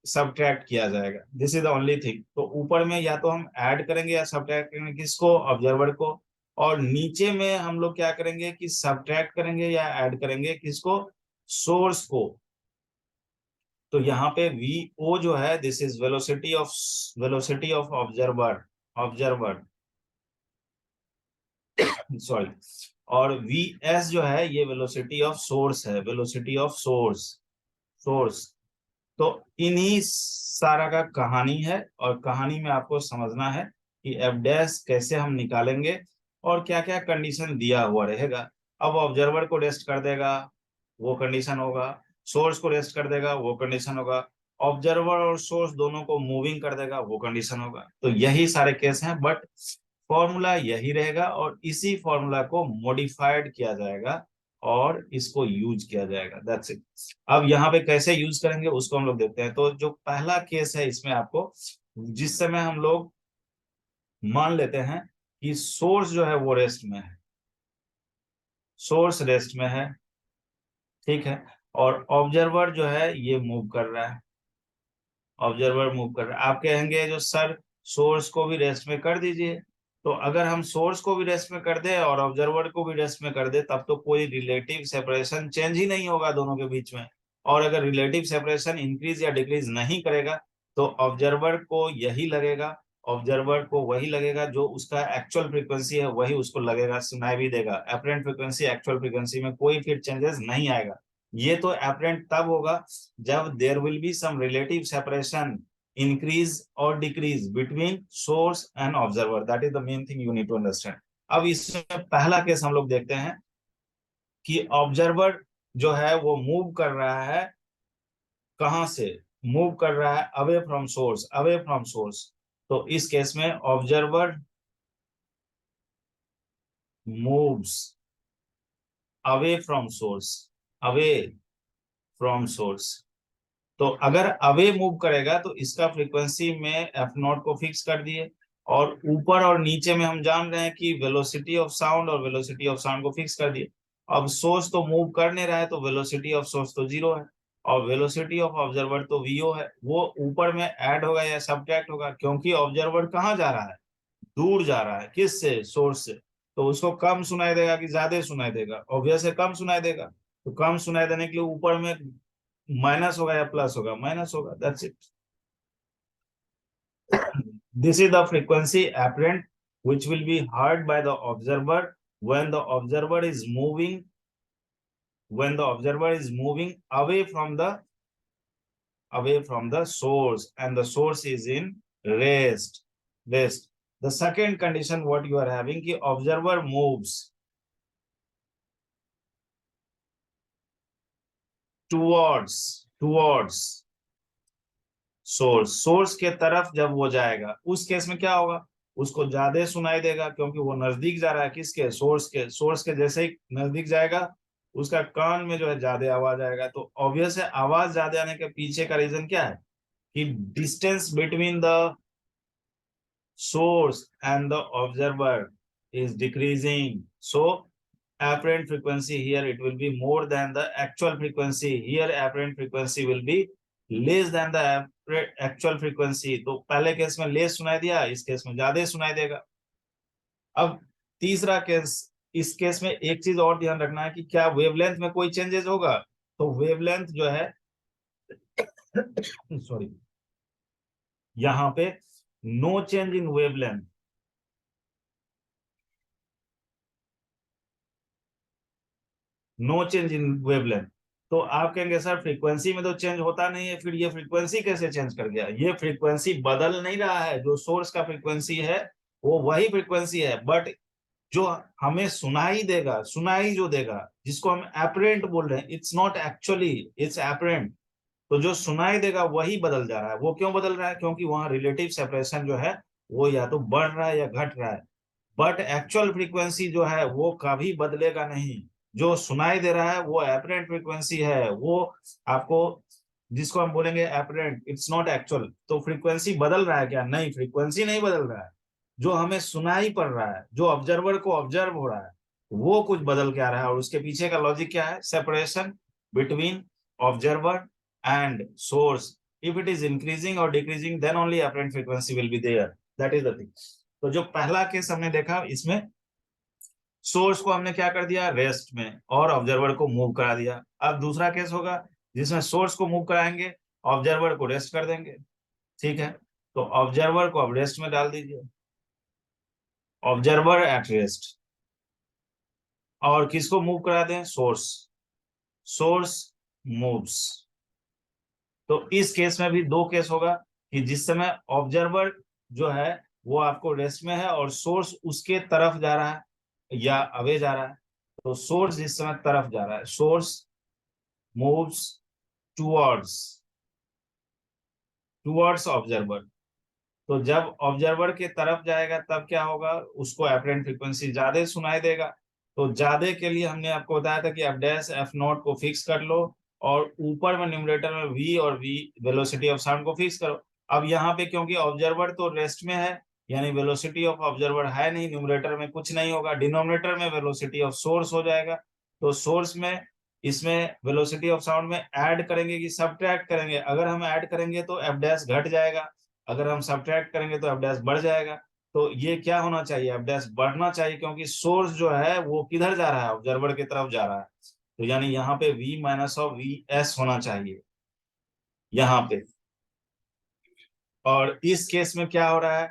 सब्ट्रैक्ट किया जाएगा, this is the only thing. तो ऊपर में या तो हम ऐड करेंगे या सब्ट्रैक्ट करेंगे, किसको? ऑब्जर्वर को। और नीचे में हम लोग क्या करेंगे कि सब्ट्रैक्ट करेंगे या ऐड करेंगे, किसको? सोर्स को। तो यहाँ पे वी ओ जो है this is velocity of observer, observer, sorry. और वी एस जो है ये वेलोसिटी ऑफ सोर्स है, वेलोसिटी ऑफ सोर्स, सोर्स। तो इन्हीं सारा का कहानी है, और कहानी में आपको समझना है कि एफ डैश कैसे हम निकालेंगे और क्या क्या कंडीशन दिया हुआ रहेगा। अब ऑब्जर्वर को रेस्ट कर देगा, वो कंडीशन होगा। सोर्स को रेस्ट कर देगा, वो कंडीशन होगा। ऑब्जर्वर और सोर्स दोनों को मूविंग कर देगा, वो कंडीशन होगा। तो यही सारे केस हैं, बट फॉर्मूला यही रहेगा और इसी फॉर्मूला को मॉडिफाइड किया जाएगा और इसको यूज किया जाएगा, दैट्स इट। अब यहाँ पे कैसे यूज करेंगे उसको हम लोग देखते हैं। तो जो पहला केस है इसमें आपको, जिस समय हम लोग मान लेते हैं कि सोर्स जो है वो रेस्ट में है, सोर्स रेस्ट में है, ठीक है, और ऑब्जर्वर जो है ये मूव कर रहा है, ऑब्जर्वर मूव कर रहा है। आप कहेंगे जो सर सोर्स को भी रेस्ट में कर दीजिए, तो अगर हम सोर्स को भी रेस्ट में कर दे और ऑब्जर्वर को भी रेस्ट में कर दे तब तो कोई रिलेटिव सेपरेशन चेंज ही नहीं होगा दोनों के बीच में। और अगर रिलेटिव सेपरेशन इंक्रीज या डिक्रीज नहीं करेगा तो ऑब्जर्वर को यही लगेगा, ऑब्जर्वर को वही लगेगा जो उसका एक्चुअल फ्रीक्वेंसी है वही उसको लगेगा, सुनाई भी देगा। अपरेंट फ्रीक्वेंसी एक्चुअल फ्रीक्वेंसी में कोई फिर चेंजेस नहीं आएगा। ये तो अपरेंट तब होगा जब there will be some relative separation, increase और decrease between source and observer, that is the main thing you need to understand. अब इसमें पहला केस हम लोग देखते हैं कि ऑब्जर्वर जो है वो मूव कर रहा है, कहां से मूव कर रहा है? Away from source, away from source. तो इस केस में observer moves away from source, away from source. तो अगर अवे मूव करेगा तो इसका फ्रीक्वेंसी में एफ नॉट को फिक्स कर दिए, और ऊपर और नीचे में हम जान रहे हैं कि वेलोसिटी ऑफ साउंड और वेलोसिटी ऑफ साउंड को फिक्स कर दिए। अब सोर्स तो मूव कर नहीं रहा है तो वेलोसिटी ऑफ सोर्स तो जीरो है, और वेलोसिटी ऑफ ऑब्जर्वर तो वीओ है। वो ऊपर में ऐड होगा या सब्ट्रैक्ट होगा, क्योंकि ऑब्जर्वर कहाँ जा रहा है? दूर जा रहा है, किससे? सोर्स से। तो उसको कम सुनाई देगा कि ज्यादा सुनाई देगा? ऑब्वियस है कम सुनाई देगा। तो कम सुनाई देने के लिए ऊपर में माइनस होगा या प्लस होगा? माइनस होगा, that's it. This is the frequency apparent which will be heard by the observer when the observer is moving, when the observer is moving away from the source, and the source is in rest. The second condition what you are having कि observer moves towards source, source के तरफ जब वो जाएगा उस केस में क्या होगा? उसको ज्यादा सुनाई देगा, क्योंकि वो नजदीक जा रहा है, किसके? सोर्स के। सोर्स के जैसे ही नजदीक जाएगा उसका कान में जो है ज्यादा आवाज आएगा। तो ऑब्वियस है आवाज ज्यादा आने के पीछे का रीजन क्या है कि distance between the source and the observer is decreasing. So apparent frequency here it will be more than the actual frequency. Here apparent frequency will be less than the actual frequency. तो पहले केस में लेस सुनाई दिया, इस केस में ज्यादा सुनाई देगा। अब तीसरा केस, इस केस में एक चीज और ध्यान रखना है कि क्या वेवलेंथ में कोई चेंजेस होगा? तो वेवलेंथ जो है सॉरी, यहाँ पे no change in wavelength, no change in wavelength. तो आप कहेंगे सर फ्रीक्वेंसी में तो चेंज होता नहीं है, फिर ये फ्रीक्वेंसी कैसे चेंज कर गया? ये फ्रीक्वेंसी बदल नहीं रहा है, जो सोर्स का फ्रीक्वेंसी है वो वही फ्रीक्वेंसी है, बट जो हमें सुनाई देगा, सुनाई जो देगा, जिसको हम एपरेंट बोल रहे हैं, it's not actually, it's apparent. तो जो सुनाई देगा वही बदल जा रहा है। वो क्यों बदल रहा है? क्योंकि वहां रिलेटिव सेपरेशन जो है वो या तो बढ़ रहा है या घट रहा है, बट एक्चुअल फ्रीक्वेंसी जो है वो कभी बदलेगा नहीं। जो सुनाई दे रहा है वो एपरेंट फ्रीक्वेंसी है, वो आपको, जिसको हम बोलेंगे एपरेंट, इट्स नॉट एक्चुअल। तो फ्रीक्वेंसी बदल रहा है क्या? नहीं, फ्रीक्वेंसी नहीं बदल रहा है। जो हमें सुनाई पड़ रहा है, जो ऑब्जर्वर को ऑब्जर्व हो रहा है, वो कुछ बदल के आ रहा है। और उसके पीछे का लॉजिक क्या है? Separation between observer and source. If it is increasing और decreasing, then only apparent frequency will be there. That is the thing. तो जो पहला केस हमने देखा, इसमें सोर्स को हमने क्या कर दिया? रेस्ट में, और ऑब्जर्वर को मूव करा दिया। अब दूसरा केस होगा जिसमें सोर्स को मूव कराएंगे, ऑब्जर्वर को रेस्ट कर देंगे। ठीक है, तो ऑब्जर्वर को अब रेस्ट में डाल दीजिए, ऑब्जर्वर एट रेस्ट। और किसको मूव करा दें? Source, source moves. तो इस केस में भी दो केस होगा कि जिस समय ऑब्जर्वर जो है वो आपको रेस्ट में है और सोर्स उसके तरफ जा रहा है या अवे जा रहा है। तो सोर्स जिस समय तरफ जा रहा है, source moves towards, towards observer. तो जब ऑब्जर्वर के तरफ जाएगा तब क्या होगा? उसको एपरेंट फ्रीक्वेंसी ज्यादा सुनाई देगा। तो ज्यादा के लिए हमने आपको बताया था कि एफ डैश एफ नॉट को फिक्स कर लो, और ऊपर में न्यूमरेटर में वी और वी वेलोसिटी ऑफ साउंड को फिक्स करो। अब यहाँ पे क्योंकि ऑब्जर्वर तो रेस्ट में है, यानी वेलोसिटी ऑफ ऑब्जर्वर है नहीं, न्यूमरेटर में कुछ नहीं होगा, डिनोमिनेटर में वेलोसिटी ऑफ सोर्स हो जाएगा। तो सोर्स में, इसमें वेलोसिटी ऑफ साउंड में ऐड करेंगे कि सब्ट्रैक्ट करेंगे? अगर हम ऐड करेंगे तो एफ डैश घट जाएगा, अगर हम सब्ट्रैक्ट करेंगे तो एफ डैश बढ़ जाएगा। तो ये क्या होना चाहिए? एफ डैश बढ़ना चाहिए, क्योंकि सोर्स जो है वो किधर जा रहा है? ऑब्जर्वर की तरफ जा रहा है। तो यानी यहाँ पे v minus of v S होना चाहिए यहाँ पे। और इस केस में क्या हो रहा है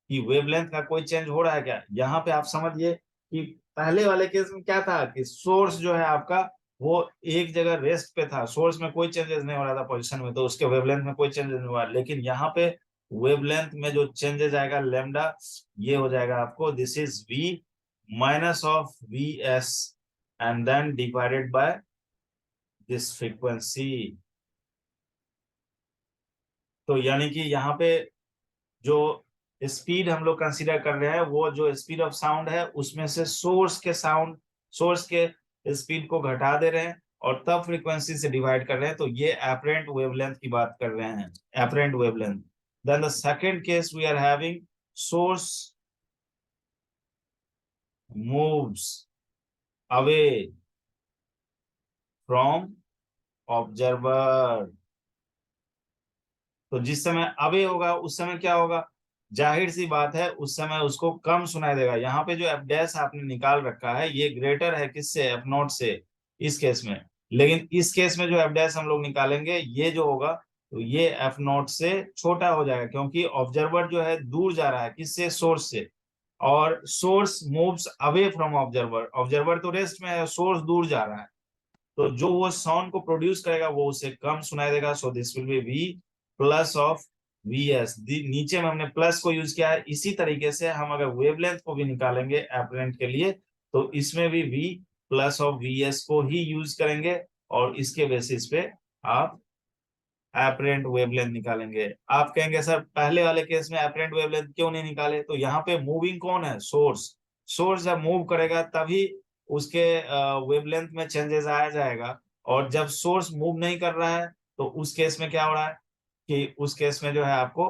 कि वेवलेंथ का कोई चेंज हो रहा है क्या? यहाँ पे आप समझिए कि पहले वाले केस में क्या था कि सोर्स जो है आपका वो एक जगह रेस्ट पे था, सोर्स में कोई चेंजेस नहीं हो रहा था पोजीशन में, तो उसके वेवलेंथ में कोई चेंजेस नहीं हुआ। लेकिन यहाँ पे वेवलेंथ में जो चेंजेस आएगा लेमडा, ये हो जाएगा आपको, this is v minus of v s and then divided by this frequency. तो यानी कि यहाँ पे जो स्पीड हम लोग कंसीडर कर रहे हैं, वो जो स्पीड ऑफ साउंड है उसमें से सोर्स के साउंड, सोर्स के स्पीड को घटा दे रहे हैं और तब फ्रीक्वेंसी से डिवाइड कर रहे हैं। तो ये एपरेंट वेवलेंथ की बात कर रहे हैं, apparent wavelength. Then the second case we are having, source moves away from observer. तो जिस समय अवे होगा उस समय क्या होगा? जाहिर सी बात है उस समय उसको कम सुनाई देगा। यहाँ पे जो एफ डैश आपने निकाल रखा है ये ग्रेटर है किससे? एफ नॉट से, इस केस में। लेकिन इस केस में जो एफ डैश हम लोग निकालेंगे, ये जो होगा तो ये एफ नॉट से छोटा हो जाएगा, क्योंकि ऑब्जर्वर जो है दूर जा रहा है किससे? सोर्स से। और source moves away from observer, observer तो रेस्ट में है, सोर्स दूर जा रहा है। तो जो वो साउंड को प्रोड्यूस करेगा वो उसे कम सुनाई देगा। So this will be v plus of v s. नीचे में हमने प्लस को यूज किया है। इसी तरीके से हम अगर वेवलेंथ को भी निकालेंगे एपरेंट के लिए, तो इसमें भी v plus of v s को ही यूज करेंगे, और इसके बेसिस पे आप एपरेंट वेवलेंथ निकालेंगे। आप कहेंगे सर पहले वाले केस में एपरेंट वेवलेंथ क्यों नहीं निकाले? तो यहाँ पे मूविंग कौन है? सोर्स। सोर्स जब मूव करेगा तभी उसके वेवलेंथ में चेंजेस आया जाएगा। और जब सोर्स मूव नहीं कर रहा है तो उस केस में क्या हो रहा है कि उस केस में जो है आपको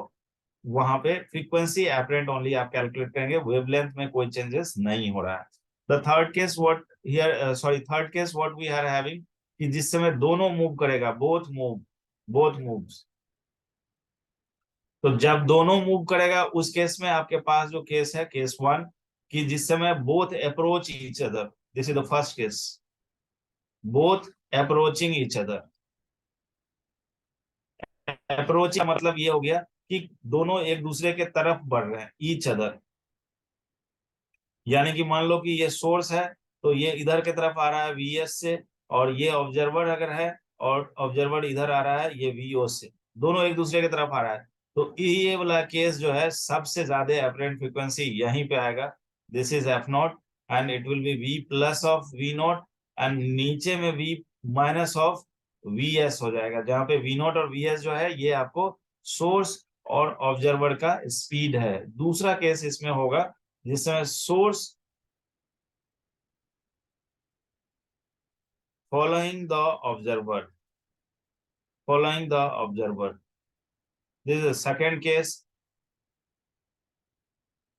वहां पे फ्रीक्वेंसी एपरेंट ओनली आप कैलकुलेट करेंगे, वेवलेंथ में कोई चेंजेस नहीं हो रहा है। The third case what here, sorry, third case what we are having, कि जिस समय दोनों मूव करेगा, बोथ मूव, बोथ मूव्स। तो जब दोनों मूव करेगा उस केस में आपके पास जो केस है, केस वन, कि जिस समय both approach each other, this is the first case, both approaching each other. Approach का मतलब ये हो गया कि दोनों एक दूसरे के तरफ बढ़ रहे हैं, ईच अदर। यानी कि मान लो कि ये सोर्स है तो ये इधर की तरफ आ रहा है वीएस से, और ये ऑब्जर्वर अगर है और ऑब्जर्वर इधर आ रहा है ये वीओ से, दोनों एक दूसरे की तरफ आ रहा है, तो ये वाला केस जो है सबसे ज्यादा अपरेंट फ्रीक्वेंसी यहीं पे आएगा। This is f naught and it will be v plus of v naught and नीचे में v minus of v s हो जाएगा, जहां पे वी नॉट और वी एस जो है ये आपको सोर्स और ऑब्जर्वर का स्पीड है। दूसरा केस इसमें होगा जिसमें source following the observer, following the observer. This is the second case.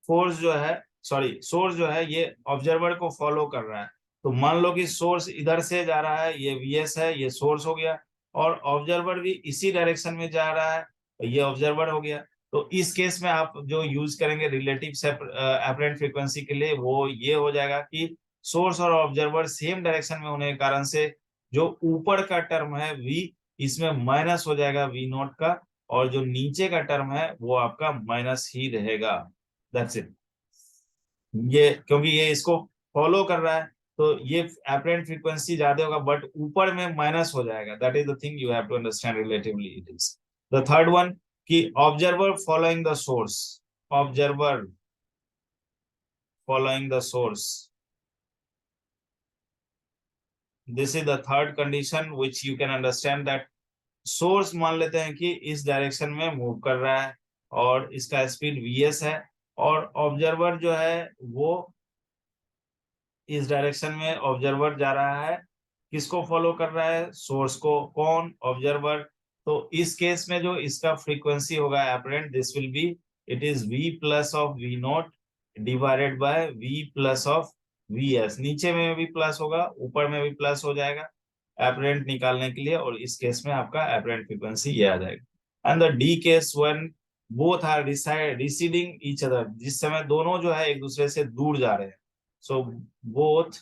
Force जो है, सॉरी सोर्स जो है ये ऑब्जर्वर को फॉलो कर रहा है, तो मान लो कि सोर्स इधर से जा रहा है, ये वीएस है, ये सोर्स हो गया, और ऑब्जर्वर भी इसी डायरेक्शन में जा रहा है, ये ऑब्जर्वर हो गया। तो इस केस में आप जो यूज करेंगे रिलेटिव अपरेंट फ्रीक्वेंसी के लिए वो ये हो जाएगा कि सोर्स और ऑब्जर्वर सेम डायरेक्शन में होने के कारण से जो ऊपर का टर्म है वी, इसमें माइनस हो जाएगा वी नॉट का, और जो नीचे का टर्म है वो आपका माइनस ही रहेगा। That's it. ये क्योंकि ये इसको फॉलो कर रहा है तो ये अपरेंट फ्रीक्वेंसी ज्यादा होगा, बट ऊपर में माइनस हो जाएगा। That is the thing you have to understand relatively it is. The third one कि observer following the source, observer following the source, this is the third condition which you can understand that source मान लेते हैं कि इस डायरेक्शन में मूव कर रहा है और इसका स्पीड वीएस है, और ऑब्जर्वर जो है वो इस डायरेक्शन में ऑब्जर्वर जा रहा है, किसको फॉलो कर रहा है, सोर्स को। कौन? ऑब्जर्वर। तो इस केस में जो इसका फ्रीक्वेंसी होगा apparent, this will be, it is v plus of v naught divided by v plus of v s. नीचे में भी प्लस होगा, ऊपर में भी प्लस हो जाएगा अपरेंट निकालने के लिए, और इस केस में आपका अपरेंट फ्रीक्वेंसी ये आ जाएगा। And the D case when both are receding each other, जिस समय दोनों जो है एक दूसरे से दूर जा रहे हैं, so both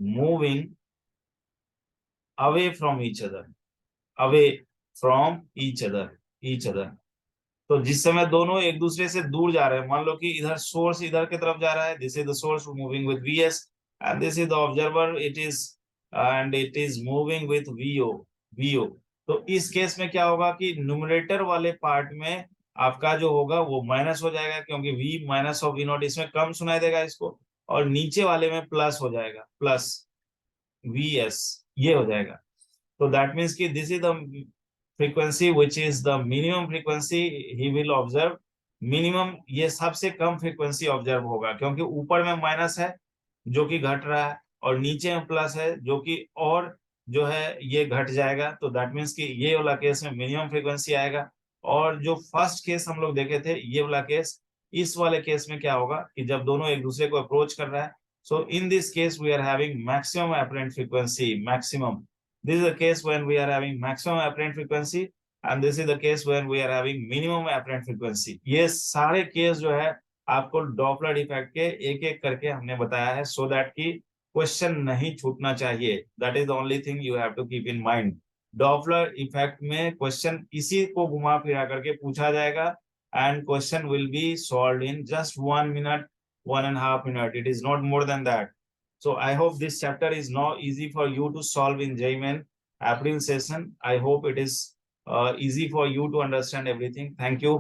moving away from each other, away from each other। तो जिस समय दोनों एक दूसरे से दूर जा रहे हैं, मान लो कि इधर सोर्स इधर की तरफ जा रहा है, this is the source moving with vs and this is the observer, it is and it is moving with vo। तो इस केस में क्या होगा कि न्यूमरेटर वाले पार्ट में आपका जो होगा वो माइनस हो जाएगा, क्योंकि v minus of v naught इसमें कम सुनाई देगा इसको, और नीचे वाले में प्लस हो जाएगा, प्लस vs ये हो जाएगा। तो दैट मीन्स कि this is the frequency which is the minimum frequency he will observe. Minimum ये सबसे कम फ्रीक्वेंसी ऑब्जर्व होगा, क्योंकि ऊपर में माइनस है जो कि घट रहा है, और नीचे में प्लस है जो कि और जो है ये घट जाएगा। तो दैट मीन्स कि ये वाला केस में मिनिमम फ्रीक्वेंसी आएगा। और जो फर्स्ट केस हम लोग देखे थे ये वाला केस, इस वाले केस में क्या होगा कि जब दोनों एक दूसरे को अप्रोच कर रहा है, so in this case we are having maximum apparent frequency, maximum, this is the case when we are having maximum apparent frequency, and this is the case when we are having minimum apparent frequency। ये सारे केस जो है आपको डॉपलर इफेक्ट के एक एक करके हमने बताया है, सो दैट कि क्वेश्चन नहीं छूटना चाहिए। That is the only thing you have to keep in mind. Doppler effect में क्वेश्चन इसी को घुमा फिरा करके पूछा जाएगा, and question will be solved in just 1 minute, 1.5 minutes. It is not more than that. So I hope this chapter is now easy for you to solve in JMN April session. I hope it is easy for you to understand everything. Thank you.